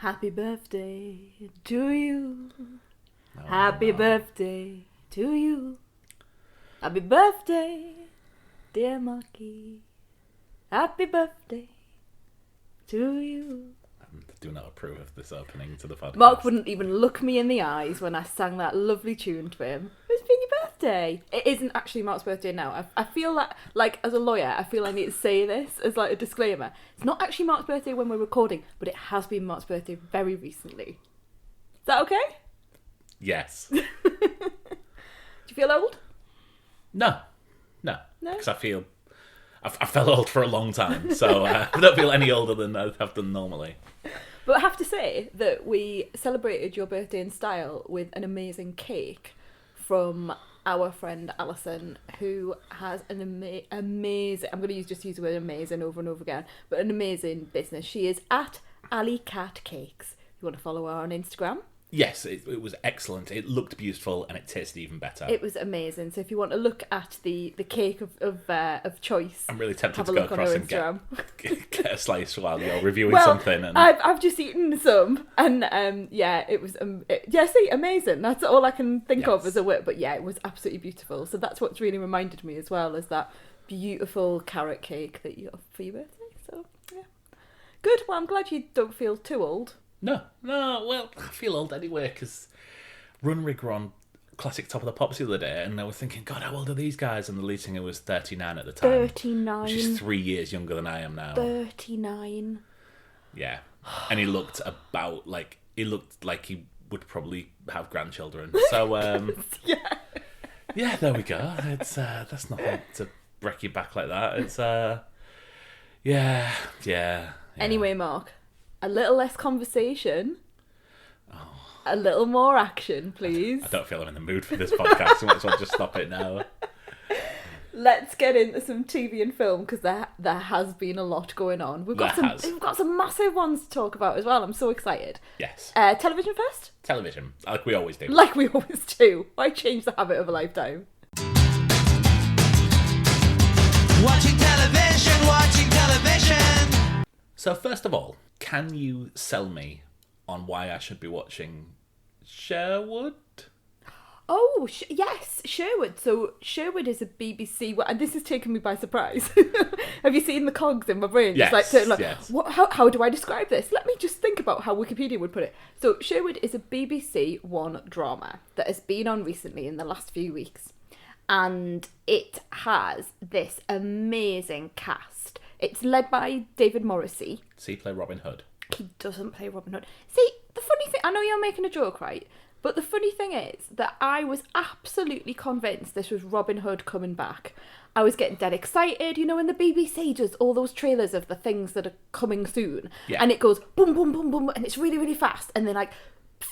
Happy birthday to you. Oh, Happy no. birthday to you. Happy birthday, dear Marky. Happy birthday to you. I do not approve of this opening to the podcast. Mark wouldn't even look me in the eyes when I sang that lovely tune to him. It's been your birthday. It isn't actually Mark's birthday now. I feel like as a lawyer, I feel I need to say this as like a disclaimer. It's not actually Mark's birthday when we're recording, but it has been Mark's birthday very recently. Is that okay? Yes. Do you feel old? No. No? Because I felt old for a long time, so I don't feel any older than I have done normally. But I have to say that we celebrated your birthday in style with an amazing cake from our friend Alison, who has an amazing, I'm going to use the word amazing over and over again, but an amazing business. She is at Alley Cat Cakes. You want to follow her on Instagram? Yes, it was excellent. It looked beautiful and it tasted even better. It was amazing. So if you want to look at the cake of choice, I'm really tempted have to a go look on across her and Instagram. get a slice while you're reviewing Well, something. And I've just eaten some, and it was see, amazing. That's all I can think of as a word. But yeah, it was absolutely beautiful. So that's what's really reminded me as well, is that beautiful carrot cake that you got for your birthday. So yeah, good. Well, I'm glad you don't feel too old. No, well, I feel old anyway, because Runrig were on Classic Top of the Pops the other day, and I was thinking, God, how old are these guys? And the lead singer was 39 at the time. 39. Which is 3 years younger than I am now. 39. Yeah. And he looked like he would probably have grandchildren. So, Yeah. yeah, there we go. It's that's nothing to break you back like that. It's, yeah. Anyway, Mark, a little less conversation. A little more action, please. I don't feel I'm in the mood for this podcast, so I might as well just stop it now. Let's get into some TV and film, because there has been a lot going on. We've got some massive ones to talk about as well. I'm so excited. Yes. Television first? Television, like we always do. Like we always do. Why change the habit of a lifetime? Watching television. So first of all, can you sell me on why I should be watching Sherwood? Oh, yes, Sherwood. So Sherwood is a BBC, and this has taken me by surprise. Have you seen the cogs in my brain? Yes, yes. How do I describe this? Let me just think about how Wikipedia would put it. So Sherwood is a BBC One drama that has been on recently in the last few weeks. And it has this amazing cast. It's led by David Morrissey. Does he play Robin Hood? He doesn't play Robin Hood. See, the funny thing, I know you're making a joke, right? But the funny thing is that I was absolutely convinced this was Robin Hood coming back. I was getting dead excited, when the BBC does all those trailers of the things that are coming soon. Yeah. And it goes boom, boom, boom, boom, and it's really, really fast. And they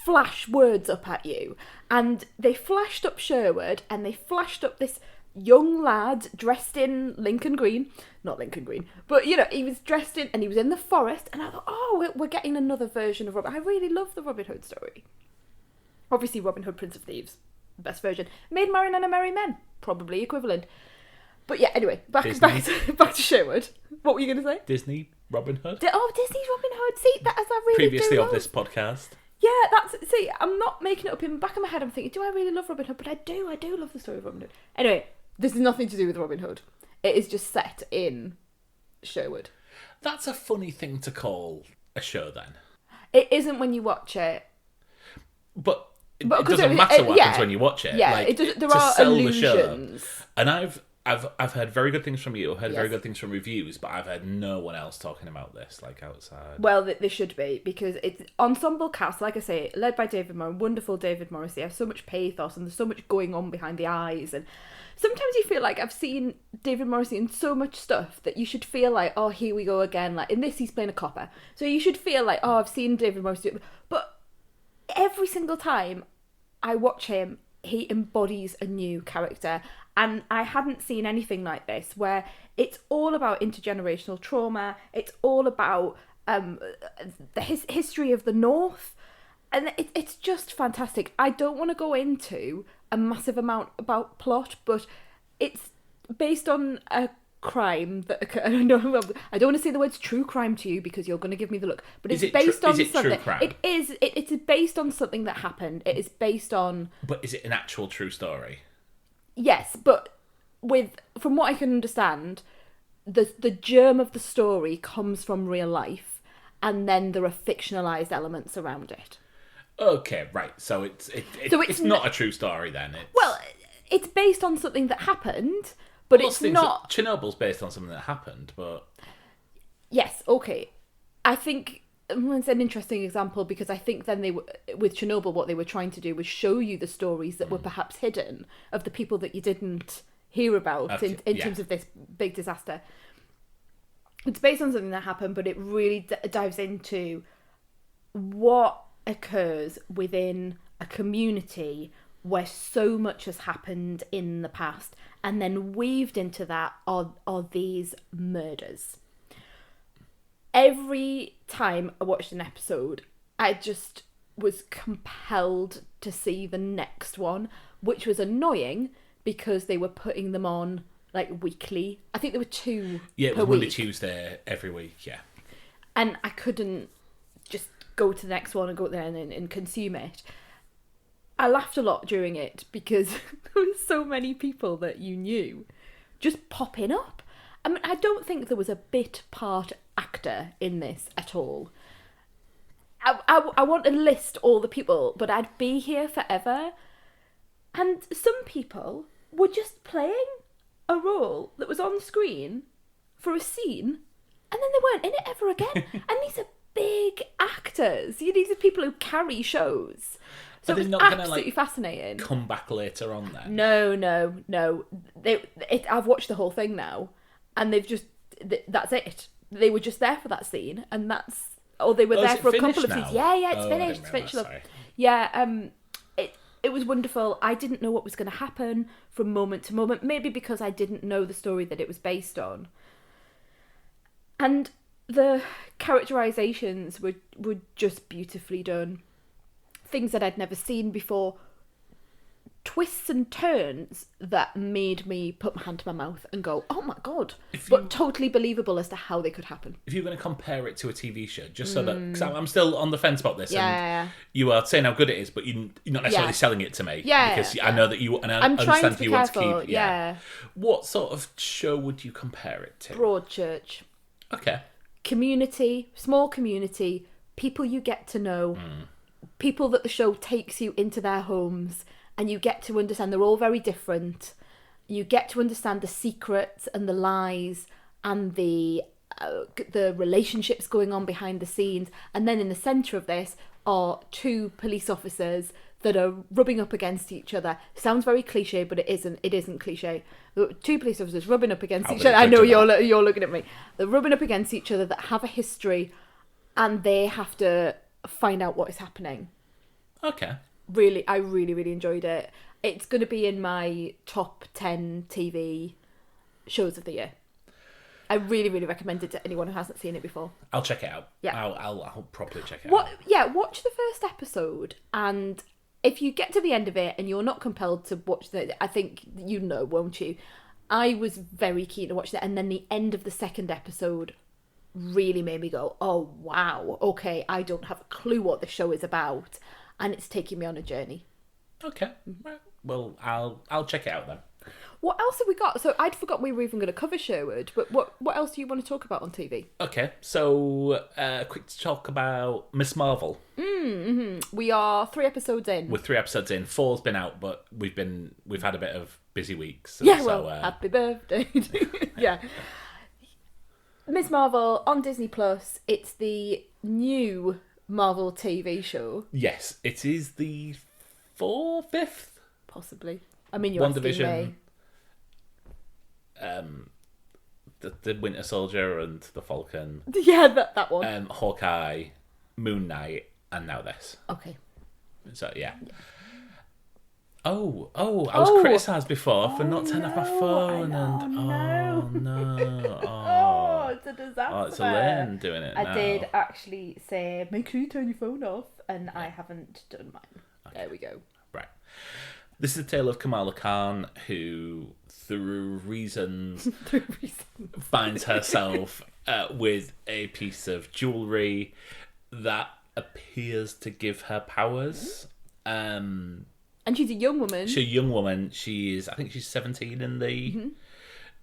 flash words up at you. And they flashed up Sherwood, and they flashed up this young lad dressed in Lincoln Green. Not Lincoln Green, but he was dressed in, and he was in the forest. And I thought, oh, we're getting another version of Robin. I really love the Robin Hood story. Obviously, Robin Hood, Prince of Thieves, best version. Maid Marian and a Merry Men, probably equivalent. But yeah, anyway, back to Sherwood. What were you going to say? Disney Robin Hood? Disney's Robin Hood. See, that as I really Previously do of love. this podcast. Yeah, I'm not making it up. In the back of my head, I'm thinking, do I really love Robin Hood? But I do love the story of Robin Hood. Anyway, this is nothing to do with Robin Hood. It is just set in Sherwood. That's a funny thing to call a show, then. It isn't when you watch it. But it doesn't matter what happens when you watch it. Yeah, there are illusions. The show, and I've heard very good things from you. I've heard very good things from reviews, but I've heard no one else talking about this outside. Well, they should be, because it's ensemble cast, like I say, led by wonderful David Morrissey. Has so much pathos, and there's so much going on behind the eyes. And sometimes you feel like I've seen David Morrissey in so much stuff that you should feel like, oh, here we go again. Like in this, he's playing a copper, so you should feel like, oh, I've seen David Morrissey, but every single time I watch him, he embodies a new character. And I hadn't seen anything like this, where it's all about intergenerational trauma. It's all about the history of the North. And it's just fantastic. I don't want to go into a massive amount about plot, but it's based on a crime that occurred. I don't want to say the words true crime to you because you're going to give me the look. But it's Is it based true- on is it true something. crime? It is. It's based on something that happened. It is based on. But is it an actual true story? Yes, but from what I can understand, the germ of the story comes from real life, and then there are fictionalized elements around it. Okay, right. So it's not a true story then. Well, it's based on something that happened, but it's not. Chernobyl's based on something that happened, but Yes, okay. I think it's an interesting example because I think then with Chernobyl, what they were trying to do was show you the stories that were perhaps hidden of the people that you didn't hear about in terms of this big disaster. It's based on something that happened, but it really dives into what occurs within a community where so much has happened in the past, and then weaved into that are these murders. Every time I watched an episode, I just was compelled to see the next one, which was annoying because they were putting them on like weekly. I think there were 2 yeah, it per was Monday, week. Tuesday every week. Yeah, And I couldn't just go to the next one and go there and consume it. I laughed a lot during it because there were so many people that you knew just popping up. I mean, I don't think there was a bit part actor in this at all. I want to list all the people, but I'd be here forever. And some people were just playing a role that was on screen for a scene, and then they weren't in it ever again. And these are big actors. These are people who carry shows. So Are they it's not gonna, absolutely fascinating. come back later on then. No. I've watched the whole thing now, and that's it. They were just there for that scene, and or they were there for a couple of scenes. Yeah, it's finished. It's finished. Sorry. Yeah, it was wonderful. I didn't know what was going to happen from moment to moment, maybe because I didn't know the story that it was based on. And the characterizations were just beautifully done. Things that I'd never seen before. Twists and turns that made me put my hand to my mouth and go, oh my God. But totally believable as to how they could happen. If you're going to compare it to a TV show, just so that... Because I'm still on the fence about this. Yeah. And you are saying how good it is, but you're not necessarily selling it to me. Yeah. Because I know that you... And I I'm trying understand to be you want careful. to keep... Yeah. What sort of show would you compare it to? Broadchurch. Okay. Community, small community, people you get to know, people that the show takes you into their homes, and you get to understand they're all very different. You get to understand the secrets and the lies and the relationships going on behind the scenes. And then in the centre of this are 2 police officers that are rubbing up against each other. Sounds very cliche, but it isn't. It isn't cliche. 2 police officers rubbing up against each other. I know you're looking at me. They're rubbing up against each other that have a history, and they have to find out what is happening. Okay. I really enjoyed it. It's going to be in my top 10 TV shows of the year. I really recommend it to anyone who hasn't seen it before. I'll check it out. Yeah. I'll properly check it out. Yeah, watch the first episode, and if you get to the end of it and you're not compelled to watch I think you know, won't you? I was very keen to watch that, and then the end of the second episode really made me go, oh wow, okay, I don't have a clue what the show is about. And it's taking me on a journey. Okay. Right. Well, I'll check it out then. What else have we got? So I'd forgot we were even going to cover Sherwood, but what else do you want to talk about on TV? Okay, so quick to talk about Miss Marvel. We are 3 episodes in. We're 3 episodes in. 4's been out, but we've had a bit of busy weeks. Yeah, well, happy birthday. Yeah. Miss Marvel on Disney Plus. It's the new Marvel TV show. Yes, it is the 4th, 5th? Possibly. I mean, you're asking me. The Winter Soldier and the Falcon. Yeah, that one. Hawkeye, Moon Knight, and now this. Okay. So, yeah. Oh, I was criticised before for not turning off my phone. Oh, it's a disaster. Oh, it's Elaine doing it now. I did actually say, make sure you turn your phone off, and I haven't done mine. Okay. There we go. Right. This is the tale of Kamala Khan, who through reasons, finds herself with a piece of jewellery that appears to give her powers. And she's a young woman. She's a young woman. I think she's 17 in the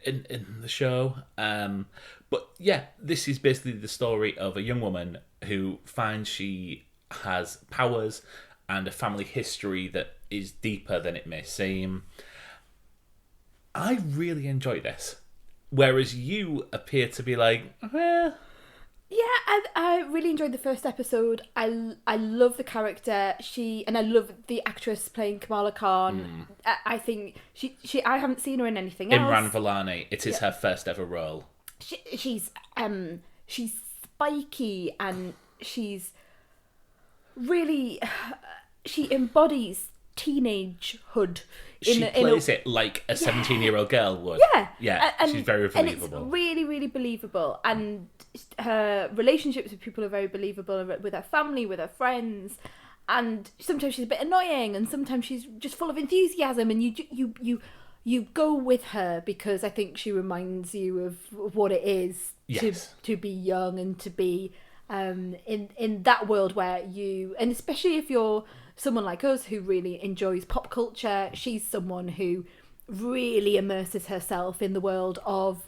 in the show. But yeah, this is basically the story of a young woman who finds she has powers and a family history that is deeper than it may seem. I really enjoy this. Whereas you appear to be like, well... Yeah, I really enjoyed the first episode. I love the character. And I love the actress playing Kamala Khan. I think I haven't seen her in anything else. Imran Vellani. It is her first ever role. She's spiky, and she's really... She embodies teenagehood. She plays it like a 17-year-old girl would. Yeah, she's very believable. And it's really, really believable. And her relationships with people are very believable, with her family, with her friends. And sometimes she's a bit annoying, and sometimes she's just full of enthusiasm. And you go with her because I think she reminds you of what it is to be young and to be in that world where and especially if you're someone like us who really enjoys pop culture, she's someone who really immerses herself in the world of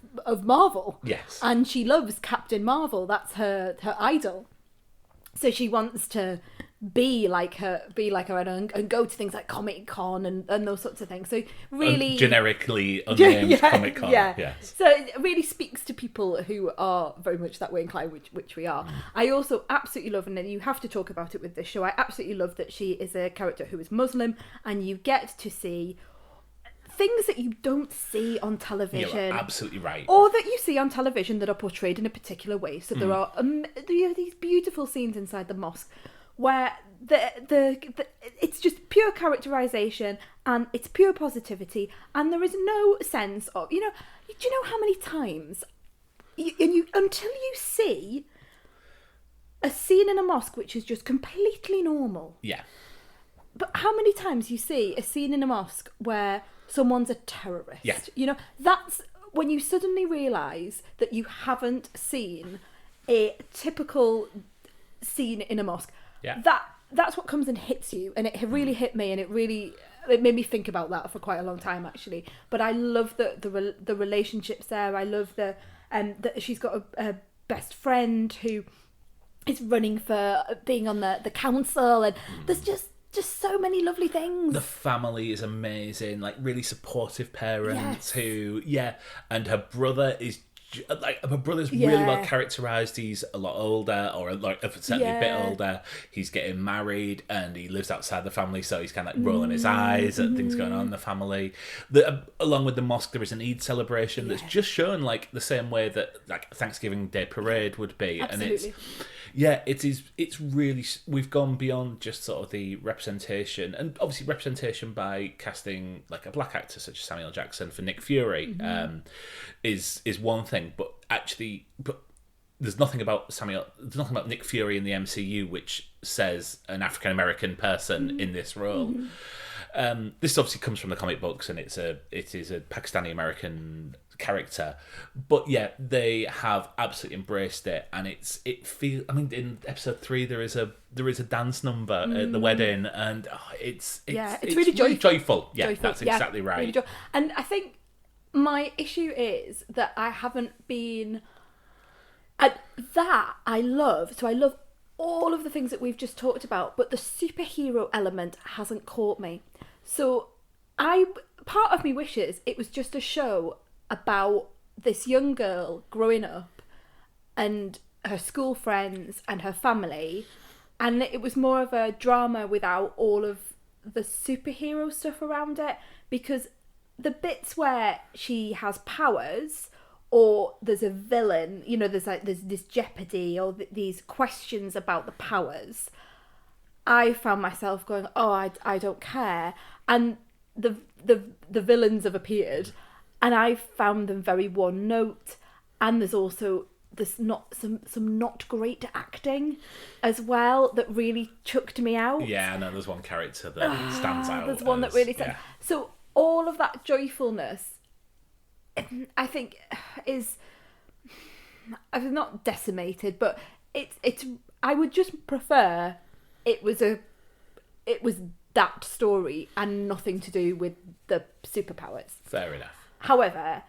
Marvel. Yes. And she loves Captain Marvel. That's her idol. So she wants to be like her and go to things like Comic-Con and those sorts of things. So really... generically unnamed Comic-Con. Yeah. Yes. So it really speaks to people who are very much that way inclined, which we are. I also absolutely love, and then you have to talk about it with this show, I absolutely love that she is a character who is Muslim, and you get to see things that you don't see on television. You're absolutely right. Or that you see on television that are portrayed in a particular way. So there are these beautiful scenes inside the mosque where it's just pure characterization and it's pure positivity, and there is no sense of, do you know how many times until you see a scene in a mosque which is just completely normal. Yeah. But how many times you see a scene in a mosque where someone's a terrorist? Yeah. That's when you suddenly realise that you haven't seen a typical scene in a mosque. Yeah. That's what comes and hits you, and it really hit me, and it made me think about that for quite a long time actually. But I love the relationships there. I love that she's got a best friend who is running for being on the council, and there's just so many lovely things. The family is amazing, like really supportive parents and her brother is her brother's really well characterised. He's a lot older, or certainly a bit older. He's getting married and he lives outside the family, so he's kind of like rolling his eyes at things going on in the family. Along with the mosque, there is an Eid celebration that's just shown like the same way that like Thanksgiving Day parade would be. Absolutely. And it's really, we've gone beyond just sort of the representation, and obviously representation by casting like a black actor such as Samuel Jackson for Nick Fury is one thing, but there's nothing about Nick Fury in the MCU which says an African American person in this role. This obviously comes from the comic books, and it is a Pakistani American character, but yeah, they have absolutely embraced it, and it feels. I mean, in episode 3, there is a dance number at the wedding, and it's really joyful. Yeah, joyful. That's exactly right. Really and I think my issue is that I haven't been. That I love. So I love all of the things that we've just talked about, but the superhero element hasn't caught me. So part of me wishes it was just a show about this young girl growing up and her school friends and her family, and it was more of a drama without all of the superhero stuff around it, because the bits where she has powers or there's a villain, there's this jeopardy or these questions about the powers, I found myself going, oh, I don't care. And the villains have appeared, and I found them very one note. And there's also some not great acting as well that really chucked me out. Yeah, I know there's one character that stands out. There's one that really stands. So all of that joyfulness I think is not decimated, but it's. I would just prefer it was that story and nothing to do with the superpowers. Fair enough. However,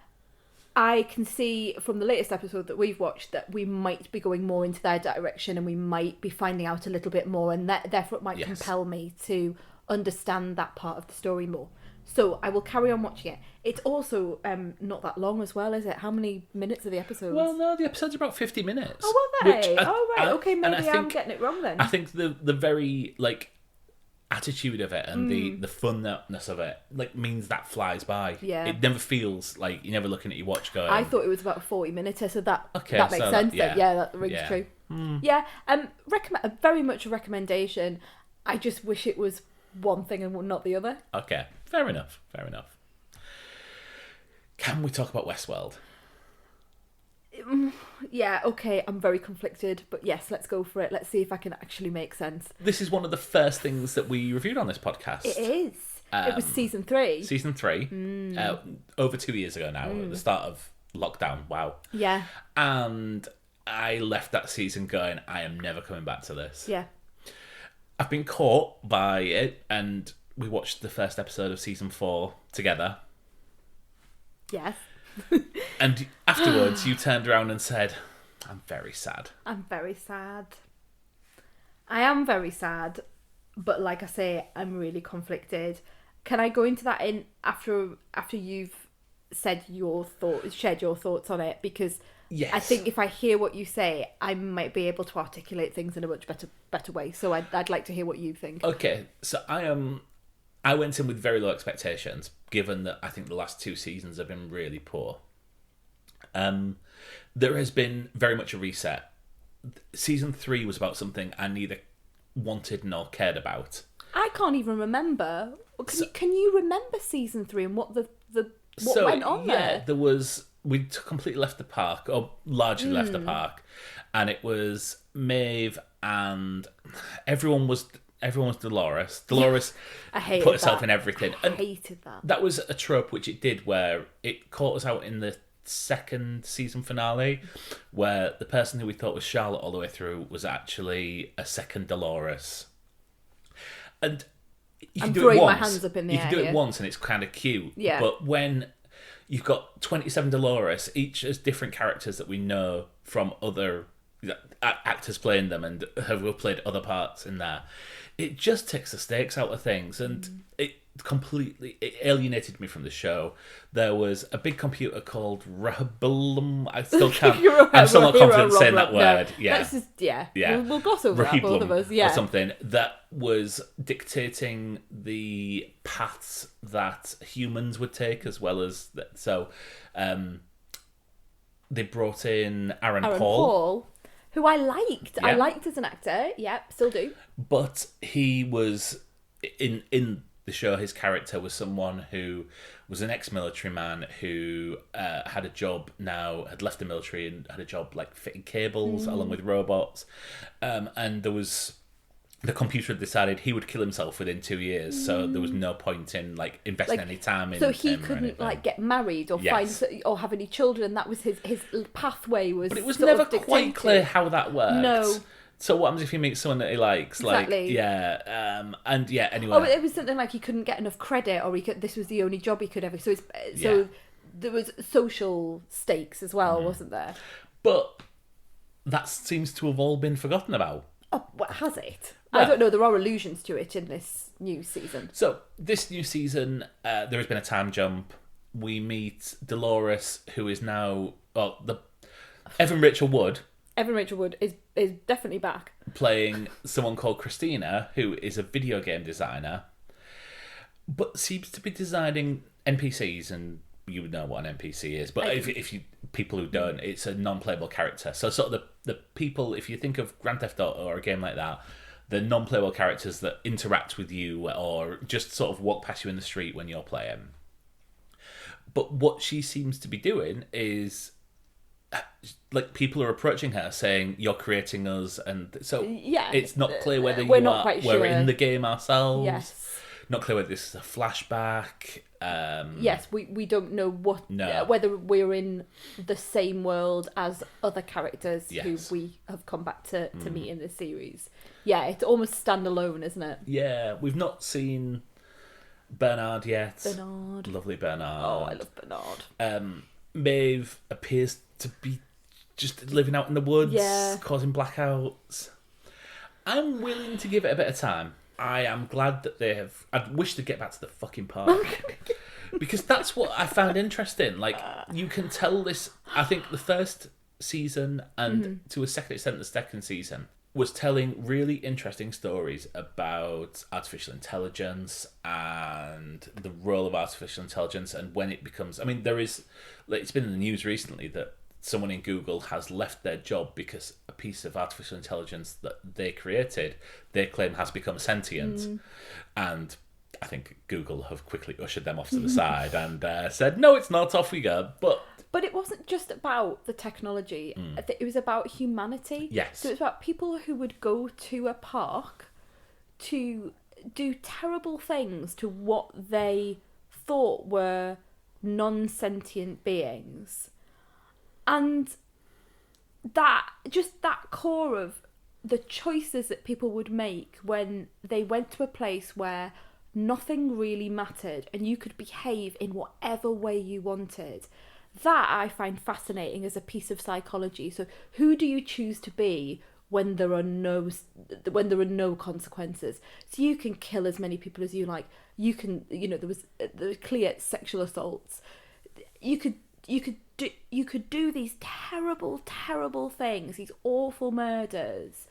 I can see from the latest episode that we've watched that we might be going more into their direction and we might be finding out a little bit more, and that therefore it might compel me to understand that part of the story more. So I will carry on watching it. It's also not that long as well, is it? How many minutes are the episodes? Well, no, the episodes are about 50 minutes. Oh, are they? Okay, maybe I'm getting it wrong then. I think the very, like, attitude of it and the funness of it, like, means that flies by. Yeah. It never feels like you're never looking at your watch going... I thought it was about a 40-minute, so that makes so sense. that rings true. Yeah, very much a recommendation. I just wish it was one thing and not the other. Okay, fair enough. Can we talk about Westworld? Yeah, okay, I'm very conflicted, but yes, let's go for it. Let's see if I can actually make sense. This is one of the first things that we reviewed on this podcast. It is. It was season 3. Season 3, over 2 years ago now, at the start of lockdown. Wow. Yeah. And I left that season going, I am never coming back to this. Yeah. I've been caught by it, and we watched the first episode of season 4 together. Yes. And afterwards, you turned around and said, I'm very sad. I'm very sad. I am very sad, but like I say, I'm really conflicted. Can I go into that in after you've said shared your thoughts on it? Because yes. I think if I hear what you say, I might be able to articulate things in a much better way. So I'd like to hear what you think. Okay, so I went in with very low expectations, given that I think the last 2 seasons have been really poor. There has been very much a reset. Season 3 was about something I neither wanted nor cared about. I can't even remember. Can you remember season 3 and what went on there? We completely left the park, or largely left the park, and it was Maeve and everyone was Dolores. Dolores put herself in everything. I hated that. That was a trope which it did, where it caught us out in the second season finale, where the person who we thought was Charlotte all the way through was actually a second Dolores. And I'm throwing my hands up in the air. You can do it once and it's kind of cute. Yeah. But when you've got 27 Dolores, each as different characters that we know from other actors playing them and have played other parts in there, it just takes the stakes out of things, and it alienated me from the show. There was a big computer called Rehoboam. I'm still not confident saying that word. Yeah. We'll gloss over that, both of us. Yeah. Or something that was dictating the paths that humans would take, as well as that. So, they brought in Aaron Paul, who I liked. Yeah. I liked as an actor. Yeah, still do. But he was in the show. His character was someone who was an ex-military man who had a job now, had left the military and had a job like fitting cables along with robots. And the computer had decided he would kill himself within 2 years, so there was no point in like investing any time in. So he couldn't like get married or find or have any children. That was his pathway. But it was never quite clear how that worked. No. So what happens if he meets someone that he likes? Exactly. Anyway. Oh, it was something like he couldn't get enough credit, or this was the only job he could ever. So there was social stakes as well, wasn't there? But that seems to have all been forgotten about. Oh, what, has it? Well, I don't know. There are allusions to it in this new season. So this new season, there has been a time jump. We meet Dolores, who is now Evan Rachel Wood. Evan Rachel Wood is definitely back. Playing someone called Christina, who is a video game designer, but seems to be designing NPCs, and you would know what an NPC is. But if you people who don't, it's a non-playable character. So sort of the people, if you think of Grand Theft Auto or a game like that, the non-playable characters that interact with you or just sort of walk past you in the street when you're playing. But what she seems to be doing is, like, people are approaching her saying, you're creating us, and so it's not clear whether we're in the game ourselves. Yes. Not clear whether this is a flashback. Yes, we don't know whether we're in the same world as other characters who we have come back to meet in this series. Yeah, it's almost standalone, isn't it? Yeah, we've not seen Bernard yet. Bernard. Lovely Bernard. Oh, I love Bernard. Maeve appears to be just living out in the woods, causing blackouts. I'm willing to give it a bit of time. I am glad that they have... I wish they'd get back to the fucking park. Because that's what I found interesting. Like, you can tell this... I think the first season, and to a second extent the second season, was telling really interesting stories about artificial intelligence and the role of artificial intelligence and when it becomes... I mean, there is... Like, it's been in the news recently that someone in Google has left their job because a piece of artificial intelligence that they created, they claim has become sentient. And I think Google have quickly ushered them off to the side and said, no, it's not, off we go. But it wasn't just about the technology. It was about humanity. Yes. So it was about people who would go to a park to do terrible things to what they thought were non-sentient beings. And that core of the choices that people would make when they went to a place where nothing really mattered and you could behave in whatever way you wanted, that I find fascinating as a piece of psychology. So who do you choose to be when there are no consequences? So you can kill as many people as you like. You can, there was clear sexual assaults. You could do these terrible, terrible things, these awful murders,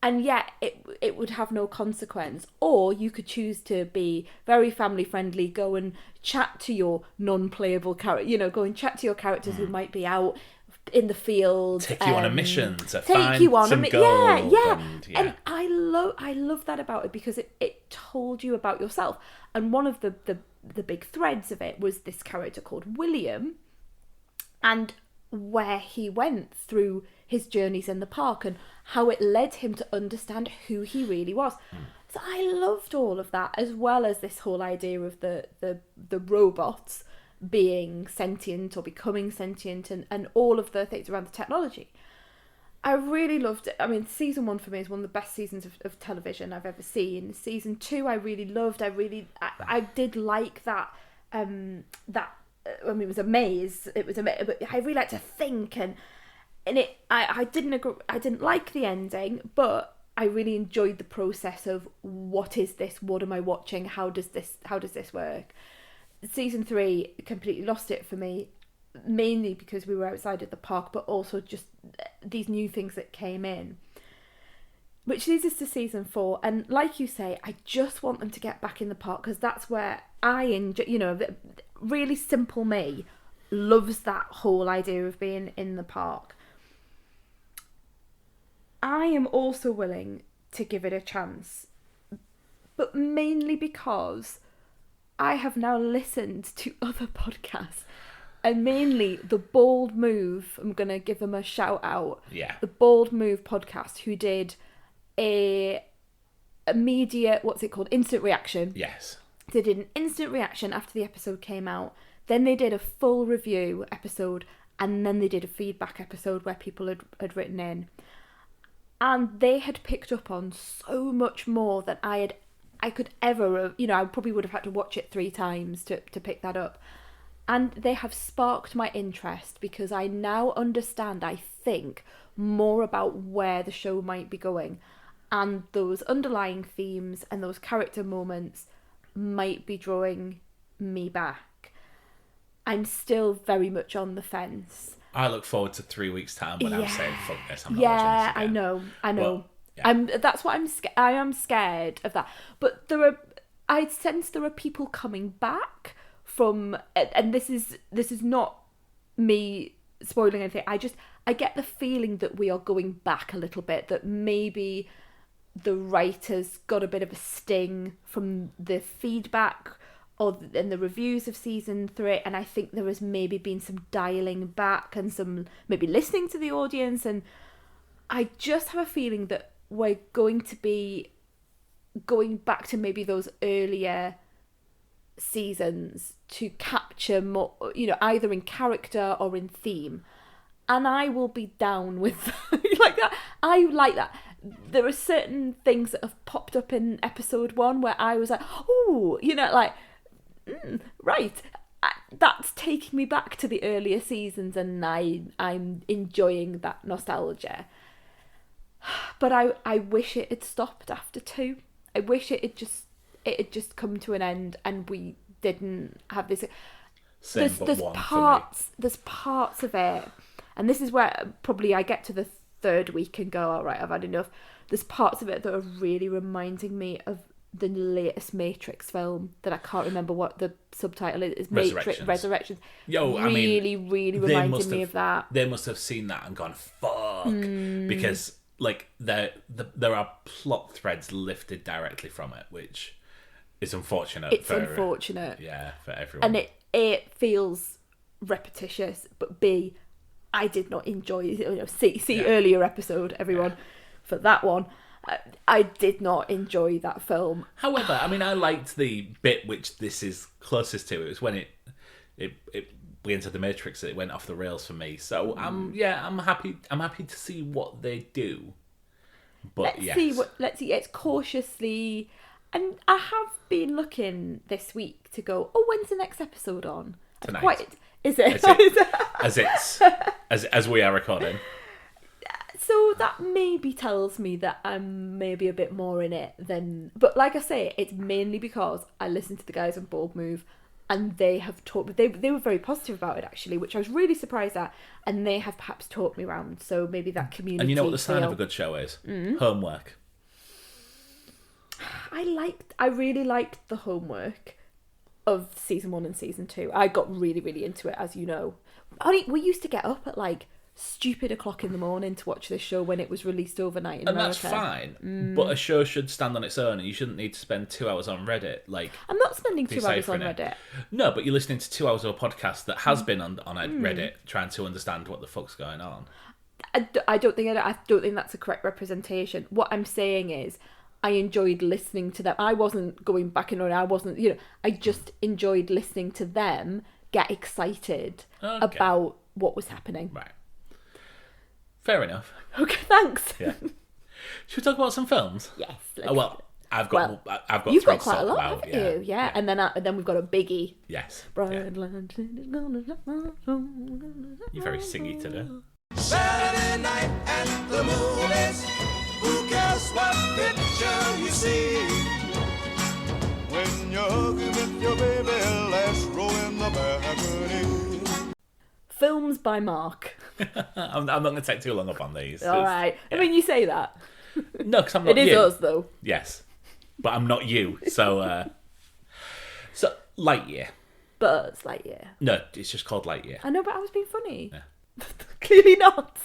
and yet it would have no consequence. Or you could choose to be very family friendly, go and chat to your non-playable character, go and chat to your characters who might be out in the field, take you on a mission to take find you on some a gold. And I love that about it, because it told you about yourself. And one of the big threads of it was this character called William, and where he went through his journeys in the park and how it led him to understand who he really was. So I loved all of that, as well as this whole idea of the robots being sentient or becoming sentient, and all of the things around the technology. I really loved it. I mean, season 1 for me is one of the best seasons of television I've ever seen. Season 2 I really loved. I did like that. I mean, it was a maze. But I really like to think, and it. I didn't agree. I didn't like the ending, but I really enjoyed the process of what is this? What am I watching? How does this work? Season 3 completely lost it for me, mainly because we were outside of the park, but also just these new things that came in. Which leads us to season 4, and like you say, I just want them to get back in the park, because that's where I enjoy, really simple me loves that whole idea of being in the park. I am also willing to give it a chance, but mainly because I have now listened to other podcasts, and mainly the Bold Move. I'm going to give them a shout out. Yeah. The Bold Move podcast, who did a media, what's it called? Instant reaction. Yes. They did an instant reaction after the episode came out. Then they did a full review episode, and then they did a feedback episode where people had written in. And they had picked up on so much more than I could ever, I probably would have had to watch it 3 times to pick that up. And they have sparked my interest, because I now understand, I think, more about where the show might be going. And those underlying themes and those character moments might be drawing me back. I'm still very much on the fence. I look forward to 3 weeks' time when I'm saying, fuck this, I'm not watching this again. I know. Well, yeah. That's what I am scared of that. But I sense there are people coming back from, and this is not me spoiling anything. I get the feeling that we are going back a little bit, that maybe the writers got a bit of a sting from the feedback and the reviews of season 3, and I think there has maybe been some dialing back and some maybe listening to the audience, and I just have a feeling that we're going to be going back to maybe those earlier seasons to capture more, either in character or in theme. And I will be down with like that. I like that. There are certain things that have popped up in episode 1 where I was like, oh, right. That's taking me back to the earlier seasons, and I'm enjoying that nostalgia. But I wish it had stopped after 2. I wish it had just come to an end and we didn't have this. There's parts of it, and this is where probably I get to the 3rd week and go, all right, I've had enough. There's parts of it that are really reminding me of the latest Matrix film that I can't remember what the subtitle is. Matrix Resurrections. Really reminded me of that. They must have seen that and gone, fuck. Because like there are plot threads lifted directly from it, which is unfortunate. It's unfortunate. Yeah, for everyone. And it feels repetitious, but B, I did not enjoy it. See earlier episode, everyone, for that one. I did not enjoy that film. However, I mean, I liked the bit which this is closest to. It was when we entered the Matrix. It went off the rails for me. So I'm happy. I'm happy to see what they do. But let's see. It's cautiously, and I have been looking this week to go. Oh, when's the next episode on? Tonight. Is it? As we are recording. So that maybe tells me that I'm maybe a bit more in it than... But like I say, it's mainly because I listened to the guys on Bold Move and they have taught... They were very positive about it, actually, which I was really surprised at. And they have perhaps taught me around. So maybe that community... And you know what the sign of a good show is? Homework. I really liked the homework of season 1 and season 2. I got really, really into it, as you know. We used to get up at stupid o'clock in the morning to watch this show when it was released overnight in America. And that's fine, but a show should stand on its own, and you shouldn't need to spend 2 hours on Reddit. I'm not spending 2 hours on Reddit. No, but you're listening to 2 hours of a podcast that has been on Reddit, trying to understand what the fuck's going on. I don't think that's a correct representation. What I'm saying is, I enjoyed listening to them. I wasn't going back and on. I wasn't, I just enjoyed listening to them get excited about what was happening. Right. Fair enough. Okay, thanks. Yeah. Should we talk about some films? Yes. I've got. You've got quite a lot, haven't you? Yeah. And then we've got a biggie. Yes. Yeah. You're very singy today. Saturday night at the movies. Who cares what picture you see? When you're hugging with your baby, let's roll in the balcony. Films by Mark. I'm not going to take too long up on these. All right. Yeah. I mean, you say that. No, because I'm not you. It is us, though. Yes. But I'm not you. So, Lightyear. Buzz Lightyear. No, it's just called Lightyear. I know, but I was being funny. Yeah. Clearly not.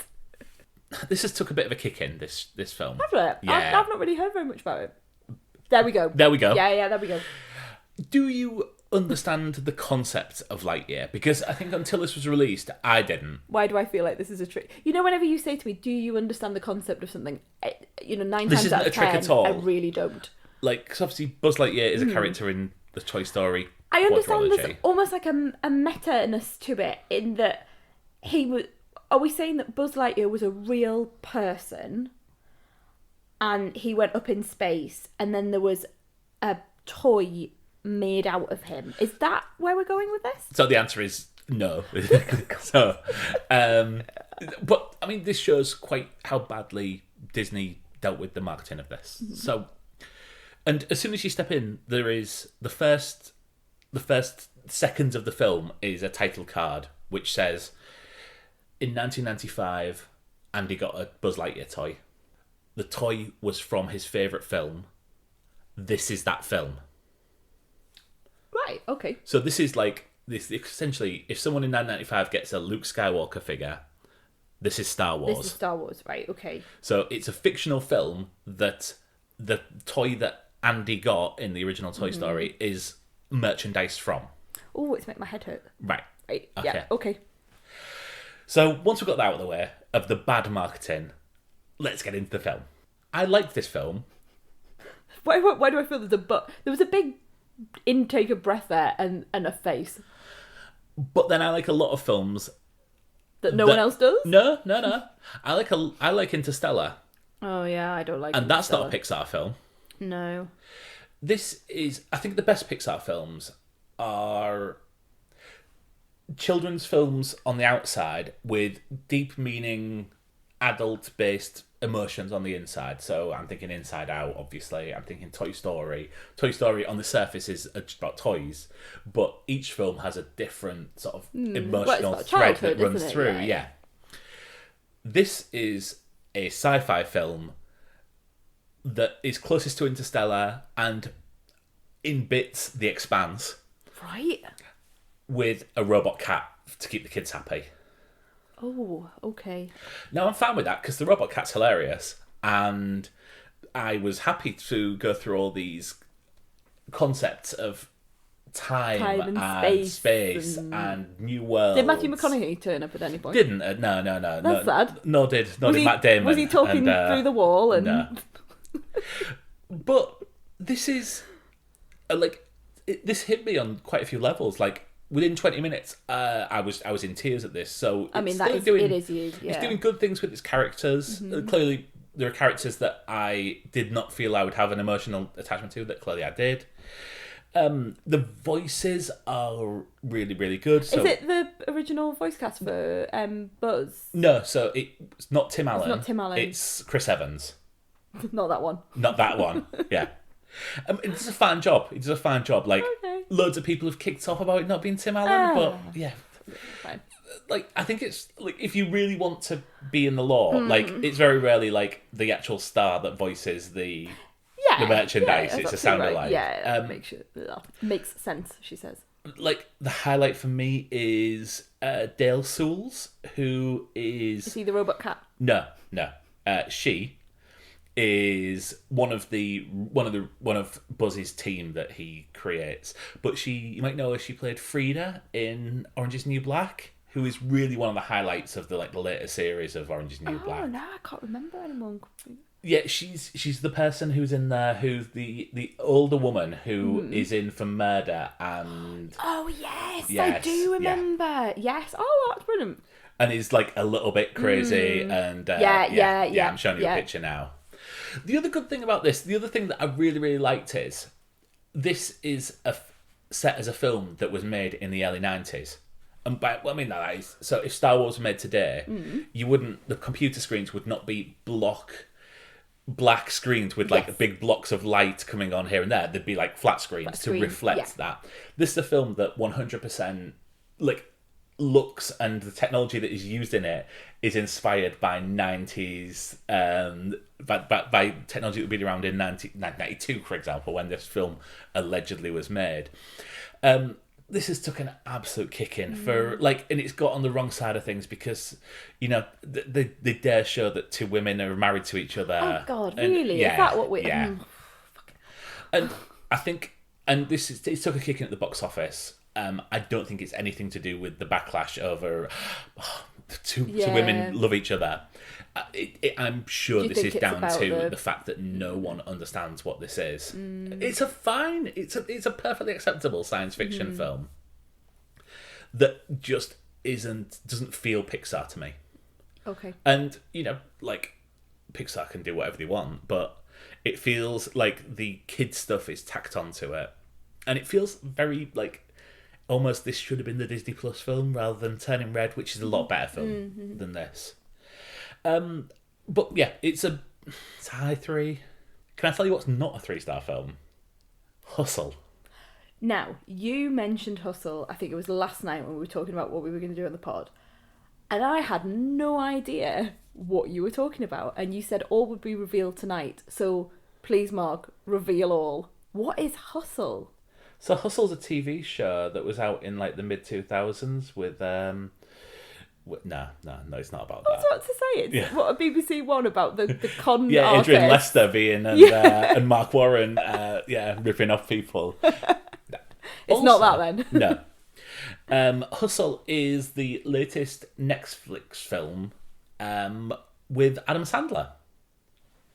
This has took a bit of a kick in, this film. Have it? Yeah. I've not really heard very much about it. There we go. There we go. Yeah, there we go. Do you understand the concept of Lightyear? Because I think until this was released, I didn't. Why do I feel like this is a trick? Whenever you say to me, do you understand the concept of something? 9 times out of 10, at all. I really don't. Because obviously Buzz Lightyear is a character in the Toy Story I understand quadrilogy. there's almost like a meta-ness to it, in that he was... Are we saying that Buzz Lightyear was a real person and he went up in space and then there was a toy made out of him? Is that where we're going with this? So the answer is no. But I mean, this shows quite how badly Disney dealt with the marketing of this. Mm-hmm. So, and as soon as you step in, there is the first seconds of the film is a title card which says, in 1995, Andy got a Buzz Lightyear toy. The toy was from his favourite film. This is that film. Right, okay. So this is this essentially, if someone in 1995 gets a Luke Skywalker figure, this is Star Wars. This is Star Wars, right, okay. So it's a fictional film that the toy that Andy got in the original Toy Story is merchandise from. Oh, it's making my head hurt. Right. Okay. Yeah, okay. So once we've got that out of the way, of the bad marketing, let's get into the film. I liked this film. Why do I feel there's a but? There was a big intake of breath there and a face But then I like a lot of films that no one else does. No. I like Interstellar, Oh yeah, I don't like. and that's not a Pixar film. No. This is, I think, the best Pixar films are children's films on the outside with deep meaning, adult-based emotions on the inside. So I'm thinking Inside Out, obviously. I'm thinking Toy Story. Toy Story on the surface is just about toys, but each film has a different sort of emotional thread that runs through. Yeah. This is a sci-fi film that is closest to Interstellar and, in bits, The Expanse. Right. With a robot cat to keep the kids happy. Oh, okay. Now, I'm fine with that because the robot cat's hilarious, and I was happy to go through all these concepts of time and space and new worlds. Did Matthew McConaughey turn up at any point? Didn't. No. That's sad. Nor did Matt Damon. Was he talking through the wall? And No. But this is this hit me on quite a few levels. Like, within 20 minutes, I was in tears at this. So I mean, it is you. Yeah. It's doing good things with its characters. Clearly, there are characters that I did not feel I would have an emotional attachment to. That clearly I did. The voices are really, really good. So, is it the original voice cast for Buzz? No, so it's not Tim Allen. It's not Tim Allen. It's Chris Evans. Not that one. Not that one. Yeah. It does a fine job. Like, okay. Loads of people have kicked off about it not being Tim Allen, but yeah. Fine. Like, I think it's like, if you really want to be in the lore, like, it's very rarely like the actual star that voices the merchandise. It's a sound alike. Yeah, makes sense, she says. Like, the highlight for me is Dale Soules, who is... Is he the robot cat? No. She is one of Buzz's team that he creates. But you might know her, she played Frida in Orange is the New Black, who is really one of the highlights of the later series of Orange is the New Black. Oh no, I can't remember anyone. Yeah, she's the person who's in there, who's the older woman who is in for murder and... Oh yes, I do remember. Yeah. Yes, oh, that's brilliant. And is like a little bit crazy and... Yeah, I'm showing you a picture now. The other good thing about this, the other thing that I really, really liked is this is set as a film that was made in the early 90s. And that is... So if Star Wars was made today, the computer screens would not be black screens with big blocks of light coming on here and there. There'd be like flat screens to reflect that. This is a film that 100% looks, and the technology that is used in it is inspired by 90s by technology that would be around in 1992, for example, when this film allegedly was made. This has took an absolute kick in for and it's got on the wrong side of things because they dare show that two women are married to each other. Oh God, really? Yeah, is that what we? Yeah. And I think, it took a kick in at the box office. I don't think it's anything to do with the backlash over two women love each other. I'm sure this is down to the fact that no one understands what this is. It's a perfectly acceptable science fiction film that just doesn't feel Pixar to me. Okay. And Pixar can do whatever they want, but it feels like the kid stuff is tacked onto it, and it feels very almost this should have been the Disney Plus film rather than Turning Red, which is a lot better film than this. But yeah, it's a high 3. Can I tell you what's not a 3-star film? Hustle. Now, you mentioned Hustle, I think it was last night when we were talking about what we were going to do on the pod. And I had no idea what you were talking about. And you said all would be revealed tonight. So please, Mark, reveal all. What is Hustle? So Hustle's a TV show that was out in the mid-2000s with... No, it's not about that. I was about to say, it's what a BBC One about the con yeah, artist. Adrian Lester being and Mark Warren, ripping off people. It's also, not that then. No. Hustle is the latest Netflix film with Adam Sandler.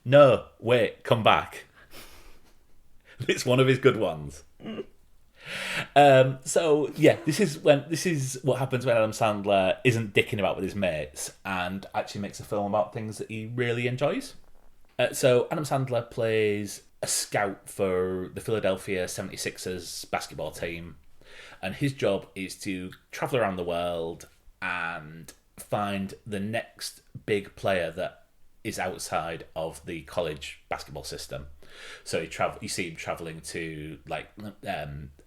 No, wait, come back. It's one of his good ones. So yeah, this is what happens when Adam Sandler isn't dicking about with his mates and actually makes a film about things that he really enjoys. So Adam Sandler plays a scout for the Philadelphia 76ers basketball team, and his job is to travel around the world and find the next big player that is outside of the college basketball system. So you see him traveling to like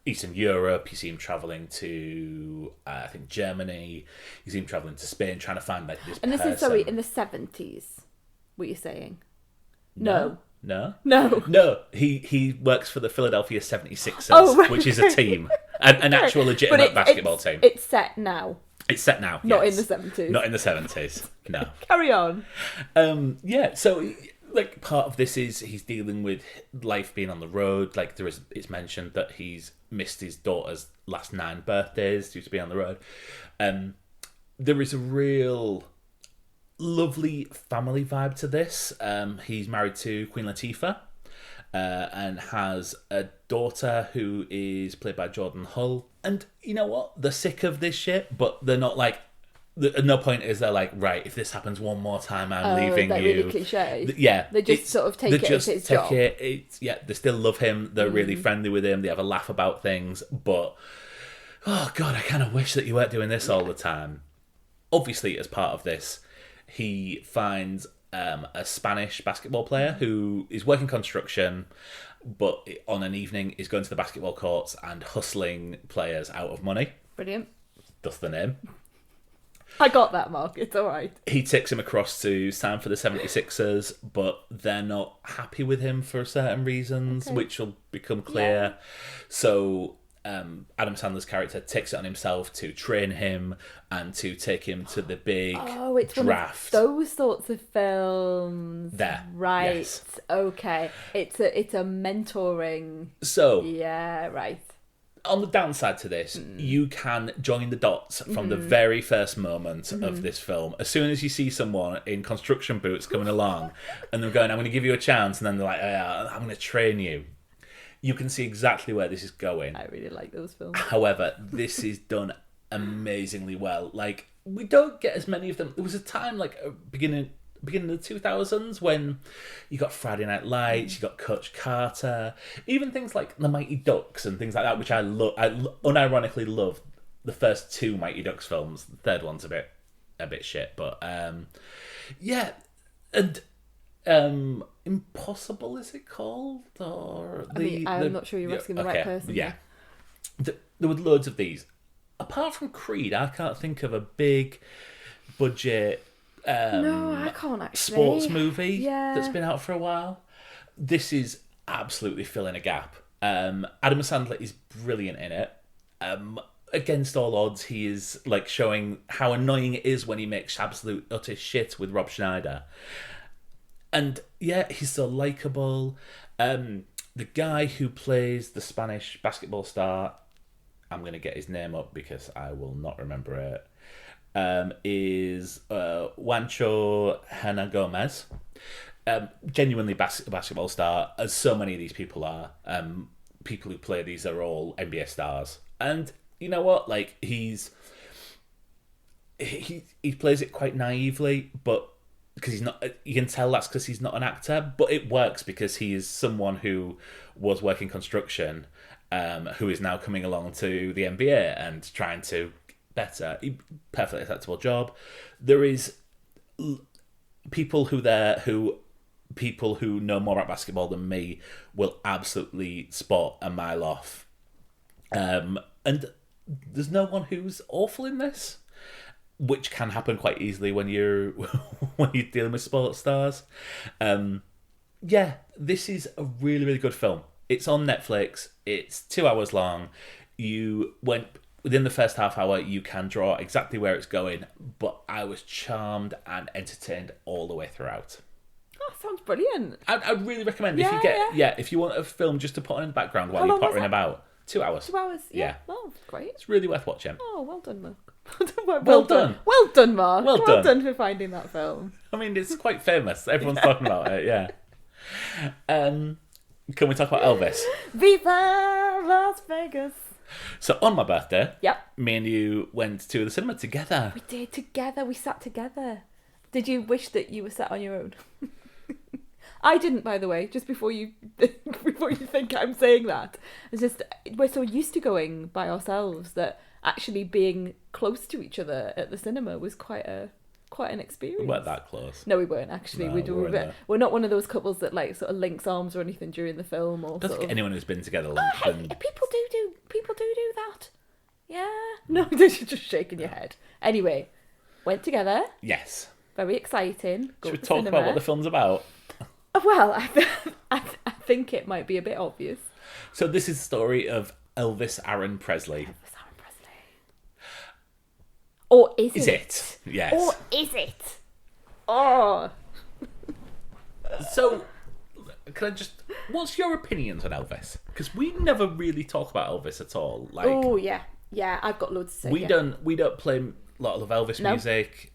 Eastern Europe. You see him traveling to I think Germany. You see him traveling to Spain, trying to find like this. And this person. is in the 70s. What you're saying? No. He works for the Philadelphia 76ers, right, which is a team, an actual legitimate basketball team. It's set now. It's set now. Not yes. in the 70s. Not in the 70s. No. Carry on. Yeah. So, like, part of this is he's dealing with life being on the road. Like, it's mentioned that he's missed his daughter's last 9 birthdays due to being on the road. There is a real lovely family vibe to this. He's married to Queen Latifah and has a daughter who is played by Jordan Hull. And you know what? They're sick of this shit, but they're not like... At no point is they're like, right, if this happens one more time, I'm leaving you. Really cliche. Yeah. They just sort of take it as his job. They still love him. They're really friendly with him. They have a laugh about things. But, oh God, I kind of wish that you weren't doing this all the time. Obviously, as part of this, he finds a Spanish basketball player who is working construction, but on an evening is going to the basketball courts and hustling players out of money. Brilliant. Thus the name. I got that, Mark. It's all right. He takes him across to sign for the 76ers, but they're not happy with him for certain reasons, which will become clear. Yeah. So Adam Sandler's character takes it on himself to train him and to take him to the big it's draft. One of those sorts of films. There. Right. Yes. Okay. It's a mentoring. So. Yeah, right. On the downside to this, you can join the dots from the very first moment of this film. As soon as you see someone in construction boots coming along and they're going, I'm going to give you a chance, and then they're like, I'm going to train you. You can see exactly where this is going. I really like those films. However, this is done amazingly well. Like, we don't get as many of them. There was a time, like, beginning of the 2000s when you got Friday Night Lights, you got Coach Carter, even things like The Mighty Ducks and things like that, which I unironically love. The first 2 Mighty Ducks films. The third one's a bit shit, but yeah. And Impossible, is it called? Or I'm not sure you're asking the right person. Yeah. There were loads of these. Apart from Creed, I can't think of a big budget no, I can't actually. Sports movie that's been out for a while. This is absolutely filling a gap. Adam Sandler is brilliant in it. Against all odds, he is like showing how annoying it is when he makes absolute utter shit with Rob Schneider. And yeah, he's so likable. The guy who plays the Spanish basketball star, I'm going to get his name up because I will not remember it, is Juancho Hernán Gomez. Genuinely basketball star, as so many of these people are. People who play these are all NBA stars. And you know what? Like, he plays it quite naively, but because he's not, you can tell that's because he's not an actor, but it works because he is someone who was working construction, who is now coming along to the NBA and trying to better. Perfectly acceptable job. There is people who know more about basketball than me will absolutely spot a mile off. And there's no one who's awful in this, which can happen quite easily when you're dealing with sports stars. Yeah, this is a really, really good film. It's on Netflix. It's 2 hours long. Within the first half hour, you can draw exactly where it's going, but I was charmed and entertained all the way throughout. Oh, sounds brilliant. I'd really recommend if you want a film just to put on in the background while How you're long was pottering it? about. 2 hours. 2 hours? Yeah. Oh, great. It's really worth watching. Oh, well done, Mark. Well done. Well done, Mark. Well Well done. done for finding that film. I mean, it's quite famous. Everyone's talking about it, yeah. Can we talk about Elvis? Viva Las Vegas. So on my birthday, Yep. me and you went to the cinema together. We did together. We sat together. Did you wish that you were sat on your own? I didn't, by the way. Just before you think I'm saying that, it's just we're so used to going by ourselves that actually being close to each other at the cinema was quite an experience. We weren't that close. No, we weren't actually. No, we're not one of those couples that like sort of links arms or anything during the film. Or I don't think anyone who's been together Oh, hey, people do that. Yeah. No, you're just shaking your head. Anyway, went together. Yes. Very exciting. Should we talk about what the film's about? Well, I think it might be a bit obvious. So this is the story of Elvis Aaron Presley. Elvis Aaron Presley. Or is it? Is it? Yes. Or is it? Oh. So, can I just... What's your opinions on Elvis? Because we never really talk about Elvis at all. Like, Oh, yeah. Yeah, I've got loads to say. we yeah. don't play a lot of Elvis No. music.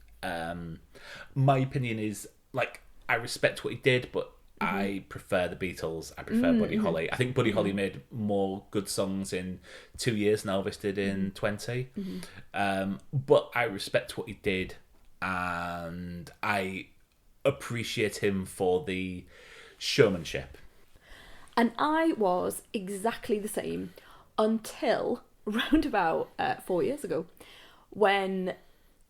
My opinion is, like, I respect what he did, but I prefer the Beatles. I prefer Buddy Holly. I think Buddy Holly made more good songs in 2 years than Elvis did in 20. But I respect what he did, and I appreciate him for the showmanship. And I was exactly the same until round about 4 years ago when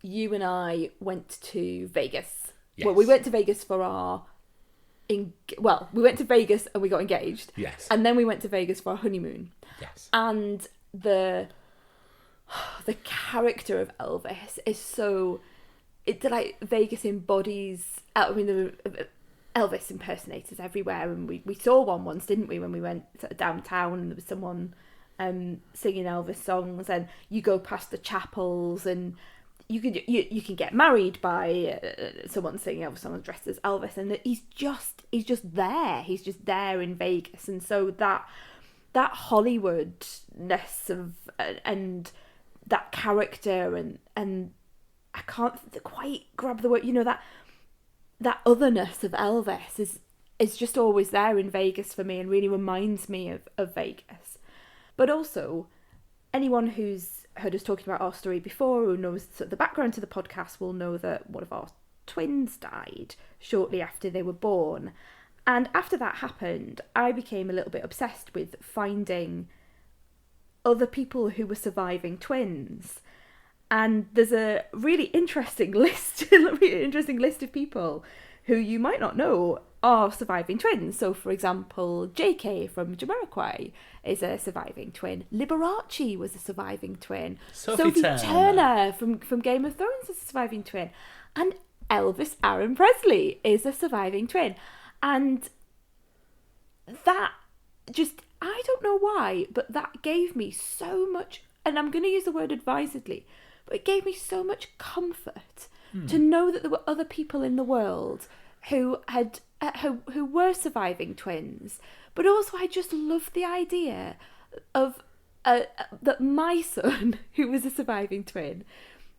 you and I went to Vegas. Yes. Well, we went to Vegas for our... we went to Vegas and we got engaged. Yes. And then we went to Vegas for our honeymoon. Yes. And the character of Elvis is so... It's like Vegas embodies... I mean, there were Elvis impersonators everywhere, and we saw one once, didn't we, when we went sort of downtown, and there was someone singing Elvis songs, and you go past the chapels, and you can get married by someone singing Elvis songs dressed as Elvis, and he's just there in Vegas, and so that Hollywoodness of and that character and I can't quite grab the word, that otherness of Elvis is just always there in Vegas for me and really reminds me of Vegas. But also, anyone who's heard us talking about our story before, who knows sort of the background to the podcast, will know that one of our twins died shortly after they were born. And after that happened, I became a little bit obsessed with finding other people who were surviving twins. And there's a really interesting list of people who you might not know are surviving twins. So, for example, JK from Jamiroquai is a surviving twin. Liberace was a surviving twin. Sophie Turner from Game of Thrones is a surviving twin. And Elvis Aaron Presley is a surviving twin. And that just, I don't know why, but that gave me so much, and I'm going to use the word advisedly, but it gave me so much comfort to know that there were other people in the world who were surviving twins. But also I just loved the idea of that my son, who was a surviving twin,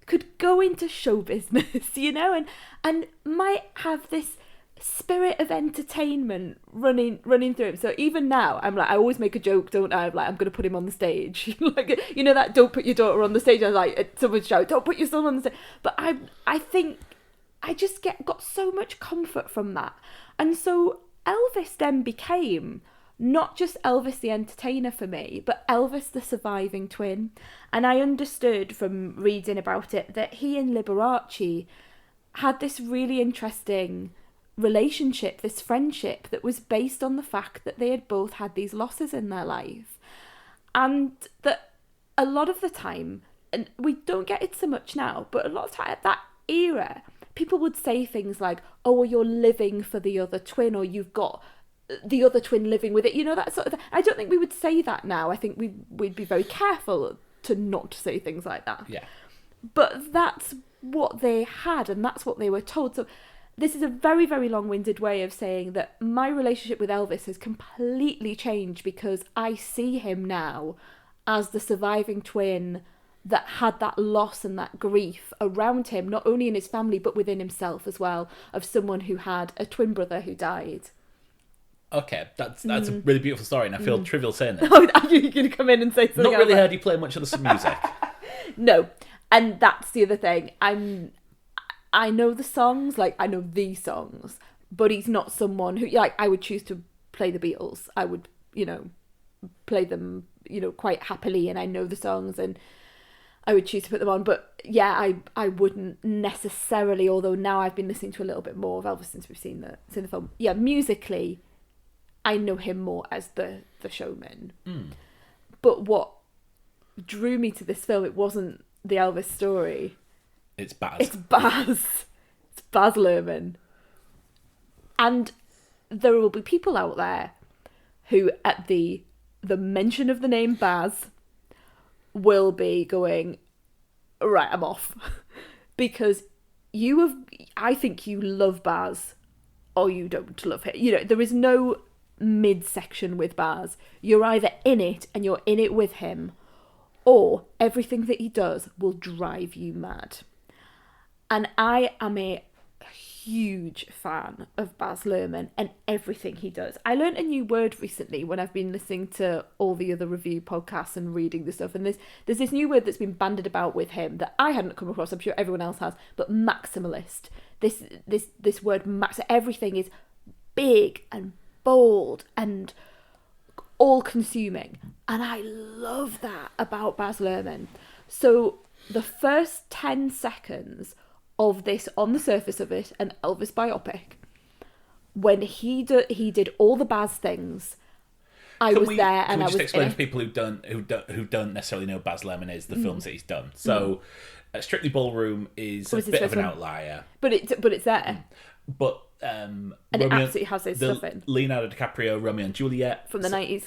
could go into show business, and might have this spirit of entertainment running through him. So even now, I'm like, I always make a joke, don't I? I'm like, I'm going to put him on the stage. Like, that don't put your daughter on the stage. I was like, someone shout, don't put your son on the stage. But I think I just got so much comfort from that. And so Elvis then became not just Elvis the entertainer for me, but Elvis the surviving twin. And I understood from reading about it that he and Liberace had this really interesting relationship, this friendship that was based on the fact that they had both had these losses in their life. And that a lot of the time, and we don't get it so much now, but a lot of time at that era, people would say things like, oh, well, you're living for the other twin, or you've got the other twin living with it, that sort of thing. I don't think we would say that now. I think we'd be very careful to not say things like that. Yeah. But that's what they had, and that's what they were told. So this is a very, very long-winded way of saying that my relationship with Elvis has completely changed because I see him now as the surviving twin that had that loss and that grief around him, not only in his family, but within himself as well, of someone who had a twin brother who died. Okay, that's a really beautiful story, and I feel trivial saying that. Oh, are you going to come in and say something? Not really else? heard you play much of the music. No, and that's the other thing. I know the songs, like I know these songs, but he's not someone who, like, I would choose to play the Beatles. I would, play them, quite happily, and I know the songs, and I would choose to put them on. But yeah, I wouldn't necessarily. Although now I've been listening to a little bit more of Elvis since we've seen the film. Yeah, musically, I know him more as the showman. But what drew me to this film, it wasn't the Elvis story. It's Baz. It's Baz. It's Baz Luhrmann. And there will be people out there who, at the mention of the name Baz, will be going, right, I'm off. Because I think you love Baz, or you don't love him. There is no midsection with Baz. You're either in it and you're in it with him, or everything that he does will drive you mad. And I am a huge fan of Baz Luhrmann and everything he does. I learned a new word recently when I've been listening to all the other review podcasts and reading the stuff. And there's this new word that's been bandied about with him that I hadn't come across. I'm sure everyone else has. But maximalist. This word max. Everything is big and bold and all-consuming. And I love that about Baz Luhrmann. So the first 10 seconds of this, on the surface of it, an Elvis biopic, when he did all the Baz things, I was there and I was in it. Can we just explain to people who don't necessarily know Baz Luhrmann is the films that he's done? So, Strictly Ballroom is a bit of an outlier, but it's there. But and it absolutely has his stuff in. Leonardo DiCaprio, Romeo and Juliet from the 90s.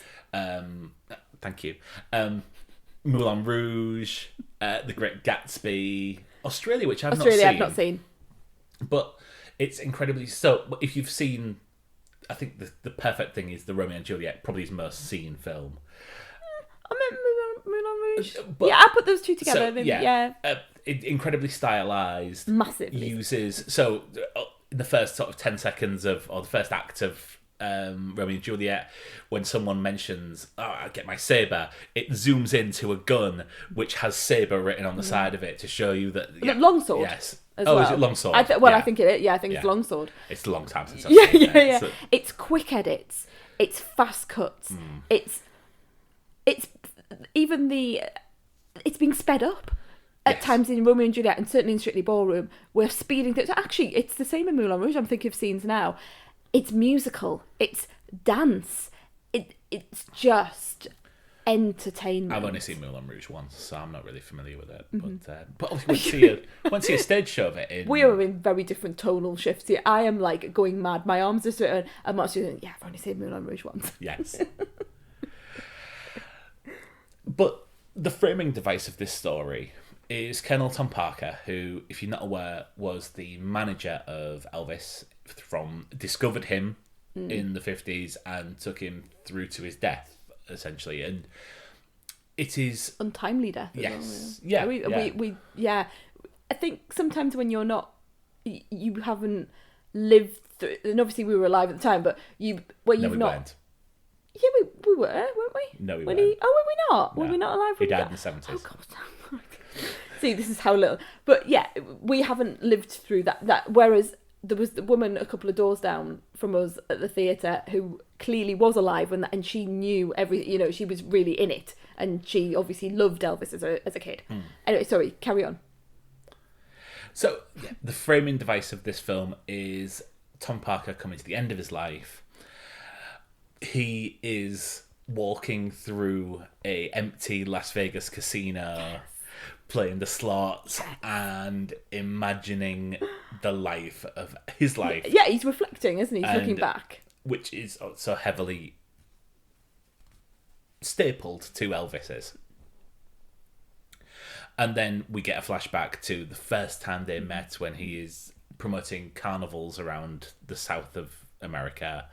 Thank you. Moulin Rouge, The Great Gatsby, Australia, which I've not seen. But it's incredibly so. If you've seen, I think the perfect thing is the Romeo and Juliet, probably his most seen film. I meant Moulin Rouge. But, I put those two together. So, incredibly stylized. Massively. In the first sort of 10 seconds or the first act of Romeo and Juliet, when someone mentions, I get my sabre, it zooms into a gun which has sabre written on the side of it to show you that... longsword. Yes. Well. Is it longsword? I think it is. Yeah, I think it's longsword. It's a long time since I've seen it. So... It's quick edits. It's fast cuts. It's even it's being sped up. At times in Romeo and Juliet, and certainly in Strictly Ballroom, we're speeding things. Actually, it's the same in Moulin Rouge. I'm thinking of scenes now. It's musical. It's dance. It's just entertainment. I've only seen Moulin Rouge once, so I'm not really familiar with it. But obviously, once see a stage show of it. We are in very different tonal shifts here. I am like going mad. My arms are sort of, and Mark's doing, I've only seen Moulin Rouge once. Yes. But the framing device of this story is Colonel Tom Parker, who, if you're not aware, was the manager of Elvis, discovered him in the 50s and took him through to his death, essentially. And it is... untimely death. Yes. Well, yeah. I think sometimes when you're not... You haven't lived through... And obviously we were alive at the time, but you've not... weren't. Yeah, we were, weren't we? No, we weren't. Were we not? No. Were we not alive? He died in the 70s. Oh, God. See, this is how little... But yeah, we haven't lived through that. Whereas there was the woman a couple of doors down from us at the theatre who clearly was alive and she knew she was really in it. And she obviously loved Elvis as a kid. Anyway, sorry, carry on. So, the framing device of this film is Tom Parker coming to the end of his life. He is walking through a empty Las Vegas casino, playing the slots and imagining the life of his life. Yeah, he's reflecting, isn't he? He's looking back. Which is so heavily stapled to Elvis's. And then we get a flashback to the first time they met when he is promoting carnivals around the south of America.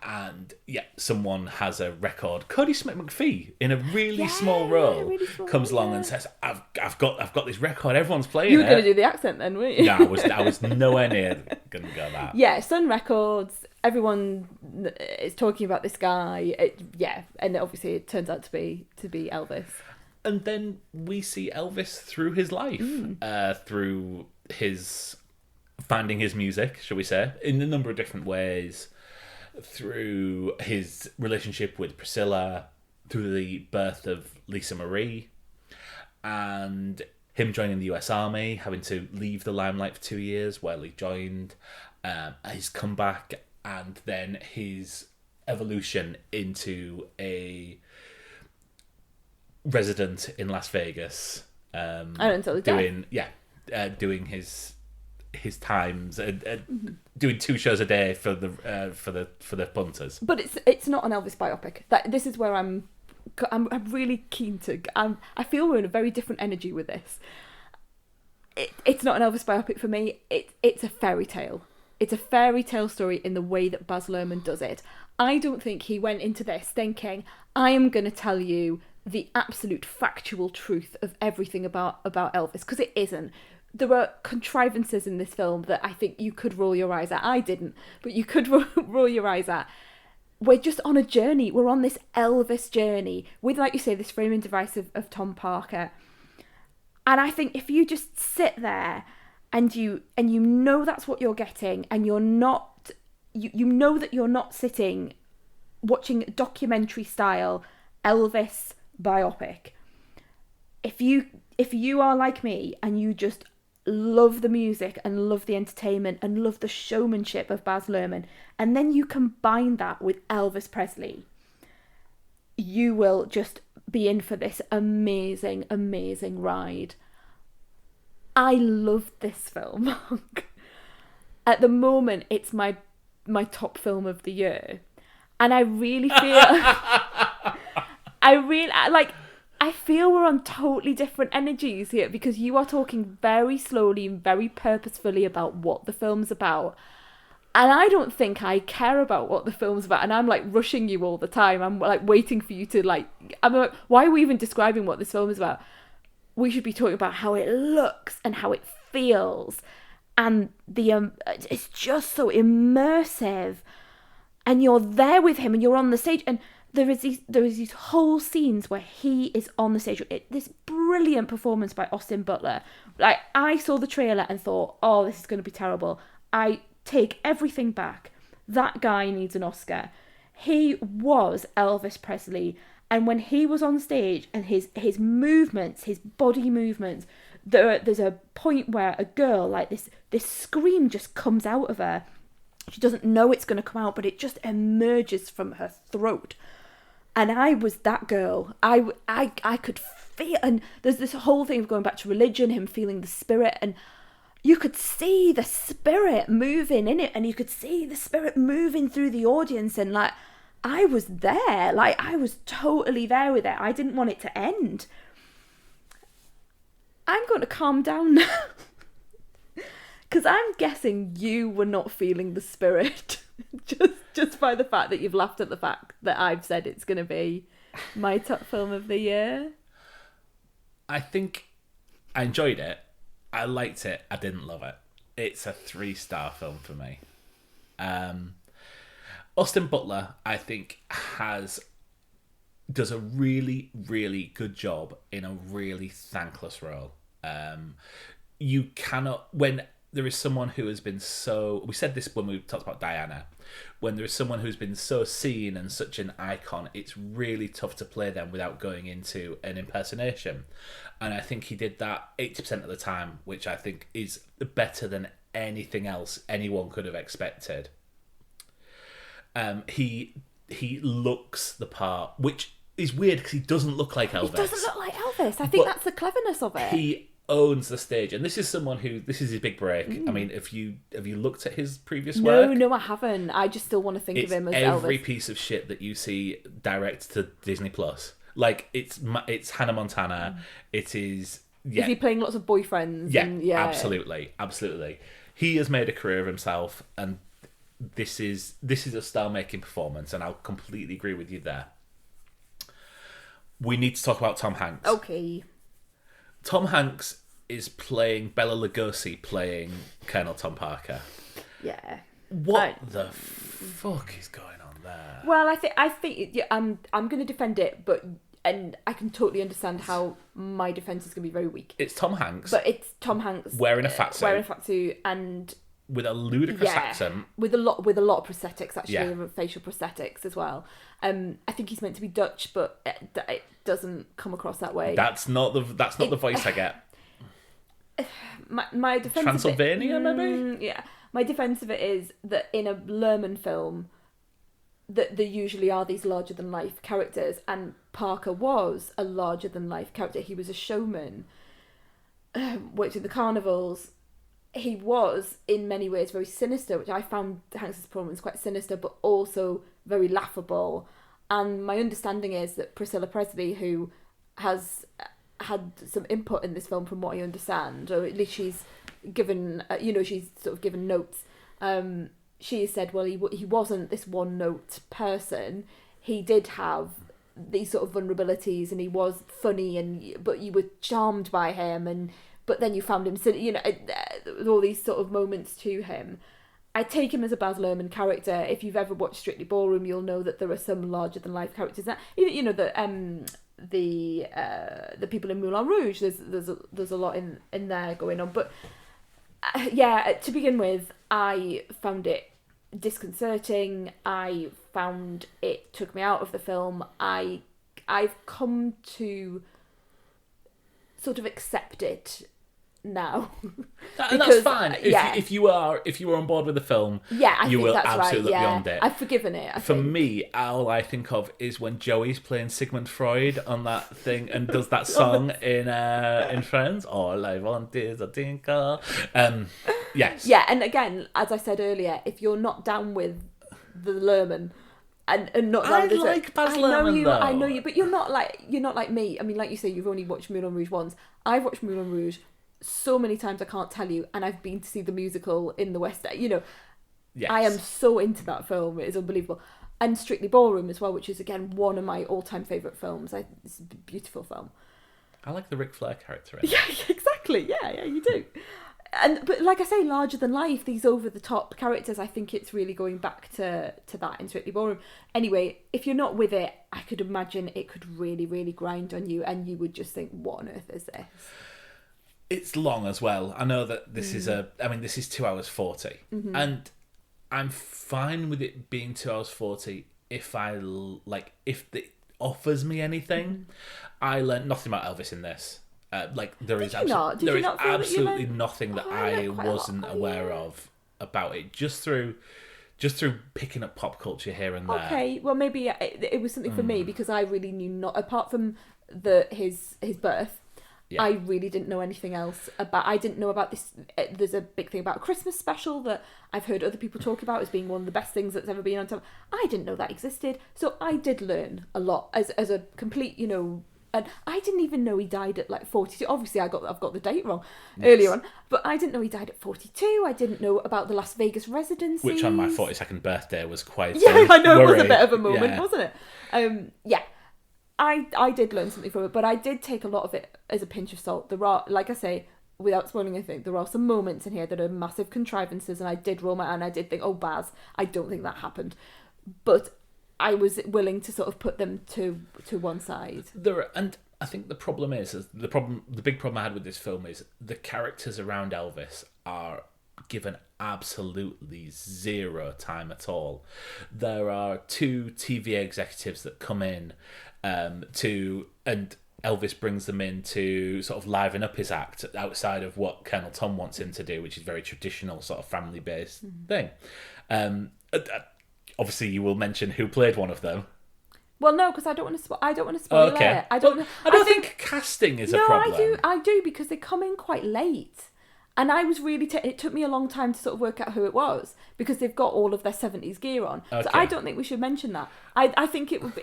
And someone has a record. Cody Smith McPhee in a really small role comes along and says, "I've got this record. Everyone's playing it." You were going to do the accent then, weren't you? No, I was nowhere near going to go that. Yeah, Sun Records. everyone is talking about this guy. And obviously it turns out to be Elvis. And then we see Elvis through his life, through his finding his music, shall we say, in a number of different ways, through his relationship with Priscilla, through the birth of Lisa Marie, and him joining the US Army, having to leave the limelight for 2 years while he joined, his comeback, and then his evolution into a resident in Las Vegas, doing his times and doing 2 shows a day for the punters. But it's not an Elvis biopic. This is where I'm really keen to. I feel we're in a very different energy with this. It's not an Elvis biopic for me. It's a fairy tale. It's a fairy tale story in the way that Baz Luhrmann does it. I don't think he went into this thinking, I am going to tell you the absolute factual truth of everything about Elvis, because it isn't. There were contrivances in this film that I think you could roll your eyes at. I didn't, but you could roll your eyes at. We're just on a journey. We're on this Elvis journey with, like you say, this framing device of Tom Parker. And I think if you just sit there and you know that's what you're getting, and you're not, you know that you're not sitting watching documentary style Elvis biopic. If you are like me and you just love the music and love the entertainment and love the showmanship of Baz Luhrmann, and then you combine that with Elvis Presley, you will just be in for this amazing, amazing ride. I love this film. At the moment, it's my top film of the year. And I really feel... I feel we're on totally different energies here, because you are talking very slowly and very purposefully about what the film's about. And I don't think I care about what the film's about. And I'm like rushing you all the time. I'm like waiting for you to I'm like, why are we even describing what this film is about? We should be talking about how it looks and how it feels. And it's just so immersive. And you're there with him and you're on the stage. And there is these whole scenes where he is on the stage. This brilliant performance by Austin Butler. Like, I saw the trailer and thought, oh, this is going to be terrible. I take everything back. That guy needs an Oscar. He was Elvis Presley. And when he was on stage and his movements, his body movements, there's a point where a girl, like this scream just comes out of her. She doesn't know it's going to come out, but it just emerges from her throat. And I was that girl. I could feel, and there's this whole thing of going back to religion, him feeling the spirit, and you could see the spirit moving in it, and you could see the spirit moving through the audience, and like, I was there. Like, I was totally there with it. I didn't want it to end. I'm going to calm down now. Because I'm guessing you were not feeling the spirit. just by the fact that you've laughed at the fact that I've said it's going to be my top film of the year. I think I enjoyed it. I liked it. I didn't love it. It's a 3-star film for me. Austin Butler, I think, does a really, really good job in a really thankless role. You cannot, when there is someone who has been so, we said this when we talked about Diana, when there is someone who's been so seen and such an icon, it's really tough to play them without going into an impersonation. And I think he did that 80% of the time, which I think is better than anything else anyone could have expected. He looks the part, which is weird because he doesn't look like Elvis. He doesn't look like Elvis. I think that's the cleverness of it. He owns the stage, and this is someone who, this is his big break. I mean, have you looked at his previous work? No, I haven't. I just still want to think of him as Elvis. Every piece of shit that you see direct to Disney Plus. Like, it's Hannah Montana. It is. Yeah. Is he playing lots of boyfriends? Yeah, absolutely. He has made a career of himself, and this is a star-making performance, and I'll completely agree with you there. We need to talk about Tom Hanks. Okay. Tom Hanks is playing Bela Lugosi playing Colonel Tom Parker. Yeah. What the fuck is going on there? Well, I think I'm going to defend it, and I can totally understand how my defense is going to be very weak. It's Tom Hanks. But it's Tom Hanks wearing a fat suit. And with a ludicrous accent. With a lot of prosthetics, actually, facial prosthetics as well. I think he's meant to be Dutch, but it doesn't come across that way. That's not the voice I get. My defense Transylvania, of it, maybe? Yeah. My defense of it is that in a Lerman film, that there usually are these larger-than-life characters, and Parker was a larger-than-life character. He was a showman, worked in the carnivals. He was, in many ways, very sinister, which I found Hanks' performance quite sinister, but also very laughable. And my understanding is that Priscilla Presley, who has had some input in this film from what I understand, or at least she's given, she's sort of given notes. She said, well, he wasn't this one-note person. He did have these sort of vulnerabilities, and he was funny, but you were charmed by him, but then you found him silly, all these sort of moments to him. I take him as a Baz Luhrmann character. If you've ever watched Strictly Ballroom, you'll know that there are some larger-than-life characters. The people in Moulin Rouge, there's a lot in there going on, but to begin with, I found it disconcerting. I found it took me out of the film. I've come to sort of accept it now. And that's fine. If you are on board with the film, you will absolutely look beyond it. I've forgiven it. For me, all I think of is when Joey's playing Sigmund Freud on that thing and does that song in Friends. All I want is a tinkle. Yes. Yeah, and again, as I said earlier, if you're not down with the Luhrmann and not down with Baz Luhrmann, though. I know you, but you're not like me. I mean, like you say, you've only watched Moulin Rouge once. I've watched Moulin Rouge so many times I can't tell you, and I've been to see the musical in the West End. Yes. I am so into that film. It is unbelievable. And Strictly Ballroom as well, which is again one of my all-time favourite films. It's a beautiful film. I like the Ric Flair character in it. Yeah, exactly. Yeah, you do. But like I say, larger than life, these over-the-top characters, I think it's really going back to that in Strictly Ballroom. Anyway, if you're not with it, I could imagine it could really, really grind on you, and you would just think, what on earth is this? It's long as well. I know that this is this is 2 hours 40, and I'm fine with it being 2 hours 40 if it offers me anything. I learned nothing about Elvis in this. There is absolutely nothing that I wasn't aware of about it. Just through picking up pop culture here and there. Okay, well maybe it was something for me, because I really knew not apart from his birth. Yeah. I really didn't know anything else about. I didn't know about this. There's a big thing about a Christmas special that I've heard other people talk about as being one of the best things that's ever been on TV. I didn't know that existed, so I did learn a lot as a complete, And I didn't even know he died at like 42. Obviously, I've got the date wrong earlier on, but I didn't know he died at 42. I didn't know about the Las Vegas residency, which on my 42nd birthday was quite. I know worry. It was a bit of a moment, wasn't it? I did learn something from it, but I did take a lot of it as a pinch of salt. There are, like I say, without spoiling anything, there are some moments in here that are massive contrivances, and I did roll my eye and I did think, oh, Baz, I don't think that happened. But I was willing to sort of put them to one side. And I think the problem is the big problem I had with this film is the characters around Elvis are given absolutely zero time at all. There are two TV executives that come in and Elvis brings them in to sort of liven up his act outside of what Colonel Tom wants him to do, which is very traditional sort of family-based thing. Obviously, you will mention who played one of them. Well, no, because I don't want to spoil okay. it. I don't think casting is a problem. No, I do because they come in quite late. And I was really... it took me a long time to sort of work out who it was, because they've got all of their 70s gear on. Okay. So I don't think we should mention that. I think it would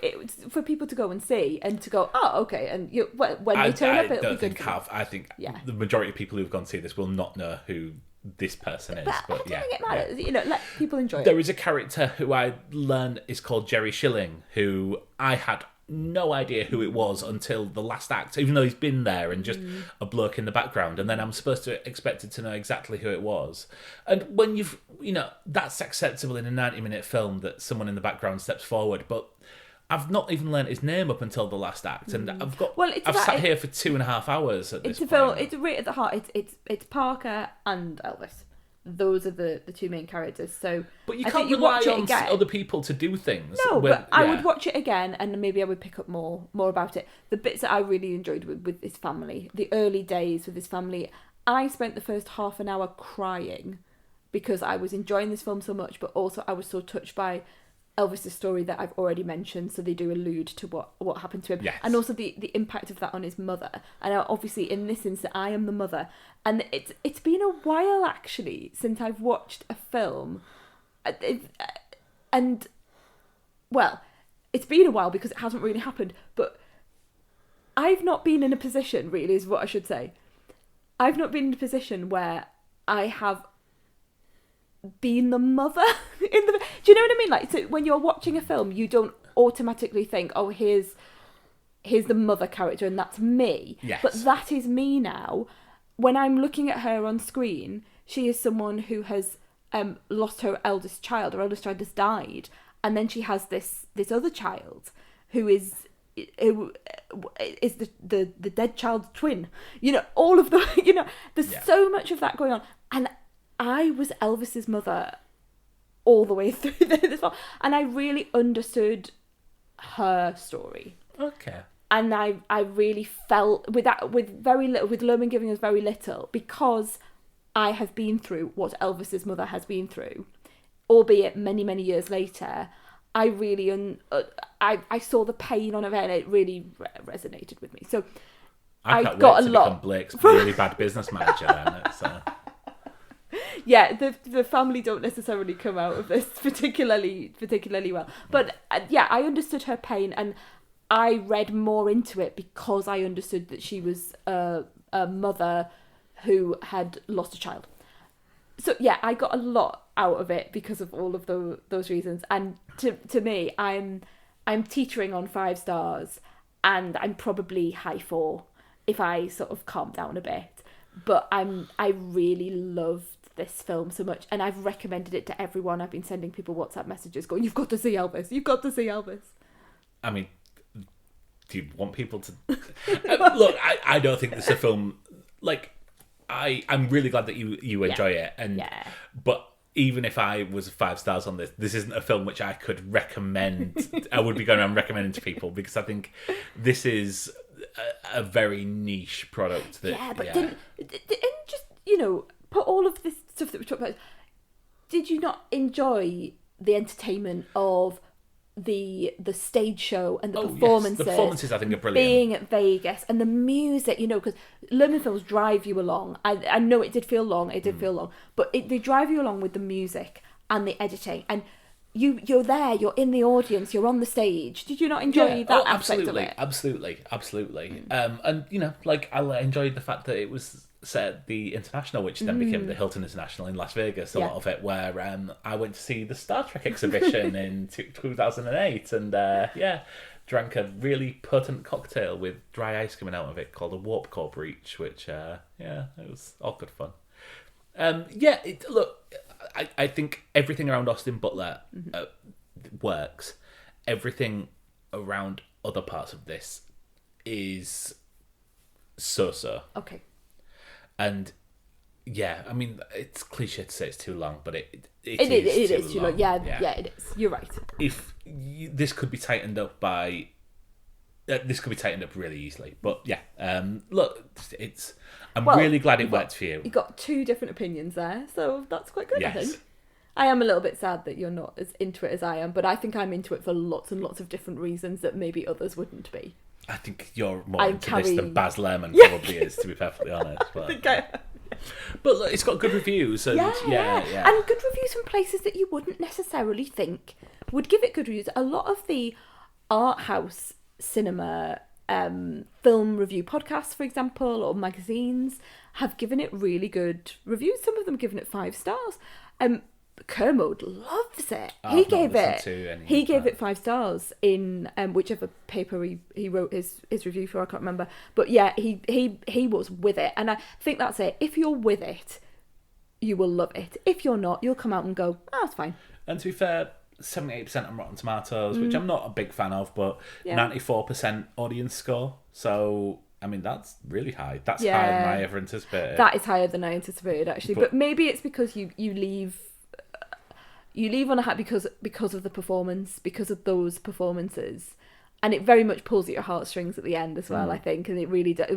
for people to go and see and to go, oh, okay. And when they turn up, it'll be good. I think the majority of people who've gone to see this will not know who this person is. But I don't think it matters. Let people enjoy it. There is a character who I learned is called Jerry Schilling, who I had no idea who it was until the last act, even though he's been there and just a bloke in the background, and then I'm supposed to expected to know exactly who it was. And when that's acceptable in a 90-minute film that someone in the background steps forward, but I've not even learnt his name up until the last act, and I've sat here for 2.5 hours at this point. It's right at the heart. It's Parker and Elvis. Those are the two main characters. So, but you can't rely on other people to do things. No, but I would watch it again, and maybe I would pick up more about it. The bits that I really enjoyed with his family, the early days with his family, I spent the first half an hour crying because I was enjoying this film so much, but also I was so touched by Elvis' story that I've already mentioned, so they do allude to what happened to him. Yes. And also the impact of that on his mother. And obviously in this instance, I am the mother. And it's been a while, actually, since I've watched a film. And, well, it's been a while because it hasn't really happened, but I've not been in a position, really, is what I should say. I've not been in a position where I have been the mother do you know what I mean? Like, so when you're watching a film, you don't automatically think, oh, here's the mother character and that's me. Yes. But that is me now. When I'm looking at her on screen, she is someone who has lost her eldest child. Her eldest child has died, and then she has this other child who is the dead child's twin. All of the there's so much of that going on, and I was Elvis's mother all the way through this film, and I really understood her story. Okay. And I really felt with very little, with Lerman giving us very little, because I have been through what Elvis's mother has been through, albeit many, many years later. I really I saw the pain on her, and it really resonated with me. So I got a lot. Become Blake's really bad business manager then. Yeah, the family don't necessarily come out of this particularly well. But I understood her pain, and I read more into it because I understood that she was a mother who had lost a child. So yeah, I got a lot out of it because of all of those reasons. And to me, I'm teetering on 5 stars, and I'm probably high 4 if I sort of calm down a bit. But I really loved this film so much, and I've recommended it to everyone. I've been sending people WhatsApp messages going, "You've got to see Elvis. You've got to see Elvis." I mean, do you want people to look? I don't think this is a film like I'm really glad that you enjoy it, and but even if I was 5 stars on this isn't a film which I could recommend. I would be going around recommending to people, because I think this is a very niche product. Didn't just put all of this stuff that we talked about. Did you not enjoy the entertainment of the stage show and the performances? Yes. The performances, I think, are brilliant. Being at Vegas, and the music, because Lerman films drive you along. I know it did feel long, but they drive you along with the music and the editing, and you're there, you're in the audience, you're on the stage. Did you not enjoy that aspect of it? Absolutely. And I enjoyed the fact that it was set at the International, which then became the Hilton International in Las Vegas, a lot of it, where I went to see the Star Trek exhibition in 2008, and drank a really potent cocktail with dry ice coming out of it called a warp core breach, which it was all good fun. I think everything around Austin Butler works. Everything around other parts of this is so. Okay. And I mean, it's cliche to say it's too long, but it is too long. Yeah, it is. You're right. If this could be tightened up by, this could be tightened up really easily. But look, I'm really glad it worked for you. You got 2 different opinions there, so that's quite good. Yes. I think. I am a little bit sad that you're not as into it as I am, but I think I'm into it for lots and lots of different reasons that maybe others wouldn't be. I think you're more into this than Baz Luhrmann probably is, to be perfectly honest. But, but look, it's got good reviews. And, and good reviews from places that you wouldn't necessarily think would give it good reviews. A lot of the art house cinema film review podcasts, for example, or magazines, have given it really good reviews. Some of them given it 5 stars. Kermode loves it. I've not listened to any He of gave that. it 5 stars in whichever paper he wrote his review for. I can't remember, but yeah, he was with it, and I think that's it. If you're with it, you will love it. If you're not, you'll come out and go, "Oh, it's fine." And to be fair, 78% on Rotten Tomatoes, which I'm not a big fan of, but 94% audience score. So, I mean, that's really high. That's higher than I ever anticipated. That is higher than I anticipated, actually. But maybe it's because you leave unhappy because of the performance, because of those performances. And it very much pulls at your heartstrings at the end as well, I think. And it really does.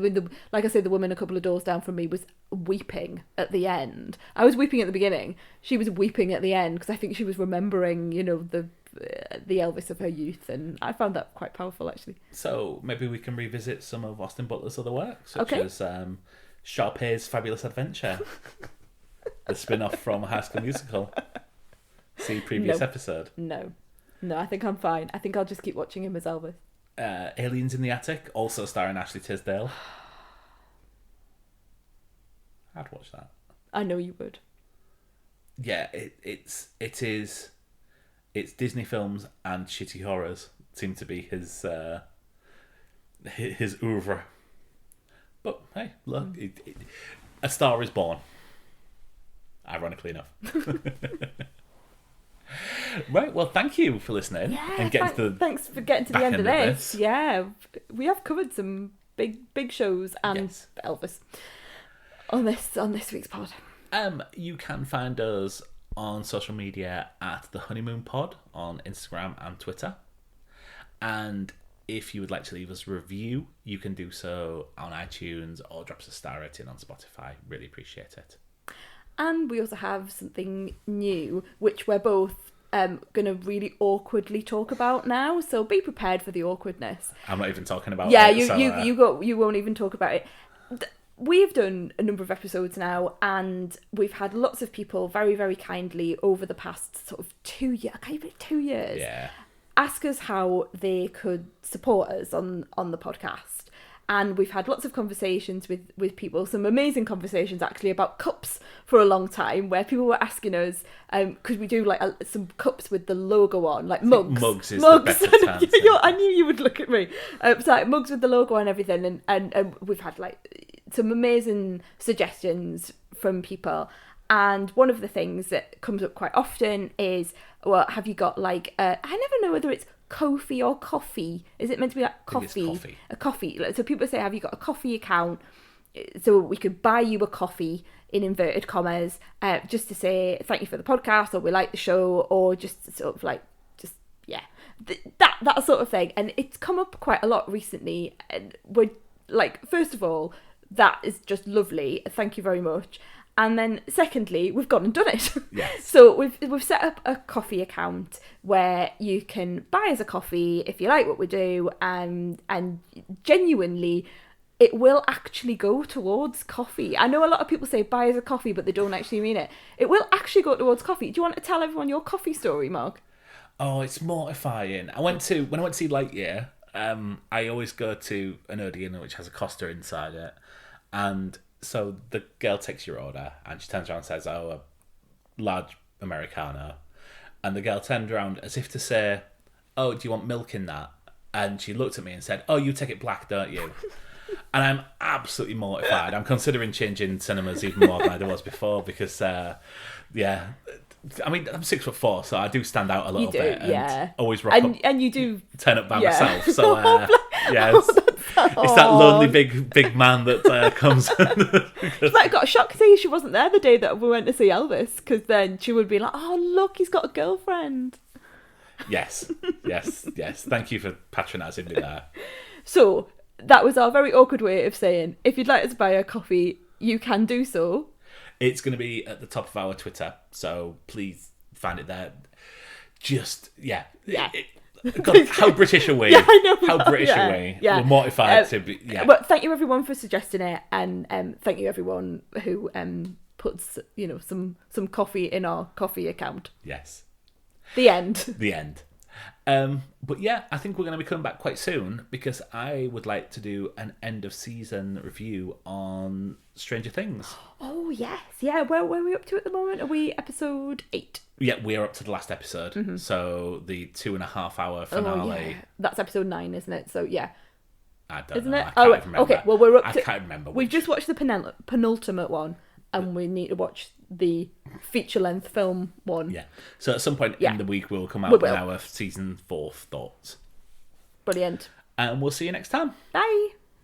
Like I said, the woman a couple of doors down from me was weeping at the end. I was weeping at the beginning. She was weeping at the end because I think she was remembering, the Elvis of her youth. And I found that quite powerful, actually. So maybe we can revisit some of Austin Butler's other work, such as Sharpay's Fabulous Adventure, the spin-off from High School Musical. See previous episode. No, I think I'm fine. I think I'll just keep watching him as Elvis. Aliens in the Attic, also starring Ashley Tisdale. I'd watch that. I know you would. Yeah, it's Disney films and shitty horrors seem to be his oeuvre. But hey, look, A Star Is Born. Ironically enough. Right, well, thank you for listening. Yeah, and thanks for getting to the end of this. Yeah, we have covered some big shows and Elvis on this week's pod. You can find us on social media at The Honeymoon Pod on Instagram and Twitter. And if you would like to leave us a review, you can do so on iTunes or drop us a star rating on Spotify. Really appreciate it. And we also have something new, which we're both going to really awkwardly talk about now. So be prepared for the awkwardness. I'm not even talking about it. Yeah, you won't even talk about it. We've done a number of episodes now, and we've had lots of people very, very kindly over the past sort of 2 years. I can't even 2 years. Yeah. Ask us how they could support us on the podcast. And we've had lots of conversations with people, some amazing conversations actually about cups for a long time, where people were asking us, because we do like some cups with the logo on, like mugs. Mugs is the better term. I knew you would look at me. So like, mugs with the logo and everything, and we've had like some amazing suggestions from people. And one of the things that comes up quite often is, well, have you got like, I never know whether it's Ko-fi or coffee. Is it meant to be like coffee? A coffee. So people say, have you got a coffee account? So we could buy you a coffee, in inverted commas, just to say thank you for the podcast, or we like the show, or just sort of like, that sort of thing. And it's come up quite a lot recently. And we're like, first of all, that is just lovely. Thank you very much. And then secondly, we've gone and done it. Yes. So we've set up a coffee account where you can buy us a coffee if you like what we do, and genuinely it will actually go towards coffee. I know a lot of people say buy us a coffee, but they don't actually mean it. It will actually go towards coffee. Do you want to tell everyone your coffee story, Mark? Oh, it's mortifying. When I went to see Lightyear, I always go to an Odeon which has a Costa inside it, and so the girl takes your order and she turns around and says, "Oh, a large Americano." And the girl turned around as if to say, "Oh, do you want milk in that?" And she looked at me and said, "Oh, you take it black, don't you?" And I'm absolutely mortified. I'm considering changing cinemas even more than I was before because, I mean, I'm 6'4", so I do stand out a little bit. And always rock up. And you do turn up by myself. So, it's that lonely big man that comes. She might have got a shock to see she wasn't there the day that we went to see Elvis, because then she would be like, "Oh, look, he's got a girlfriend." Yes. Thank you for patronising me there. So that was our very awkward way of saying, if you'd like us to buy a coffee, you can do so. It's going to be at the top of our Twitter, so please find it there. Just, God, how British are we? Yeah, I know. How British are we? Yeah. We're mortified to be. Yeah. But thank you everyone for suggesting it, and thank you everyone who puts some coffee in our coffee account. Yes. The end. The end. But yeah, I think we're going to be coming back quite soon because I would like to do an end of season review on Stranger Things. Oh yes, yeah. Where are we up to at the moment? Are we episode 8? Yeah, we're up to the last episode. So the 2.5-hour finale. Oh, yeah. That's episode 9, isn't it? So, yeah. I don't Isn't know. it? I can't remember. Okay. Well, we're up to... I can't remember. We've just watched the penultimate one, and we need to watch the feature-length film one. Yeah. So at some point in the week, we'll come out We with will. our season 4 thoughts. Brilliant. And we'll see you next time. Bye.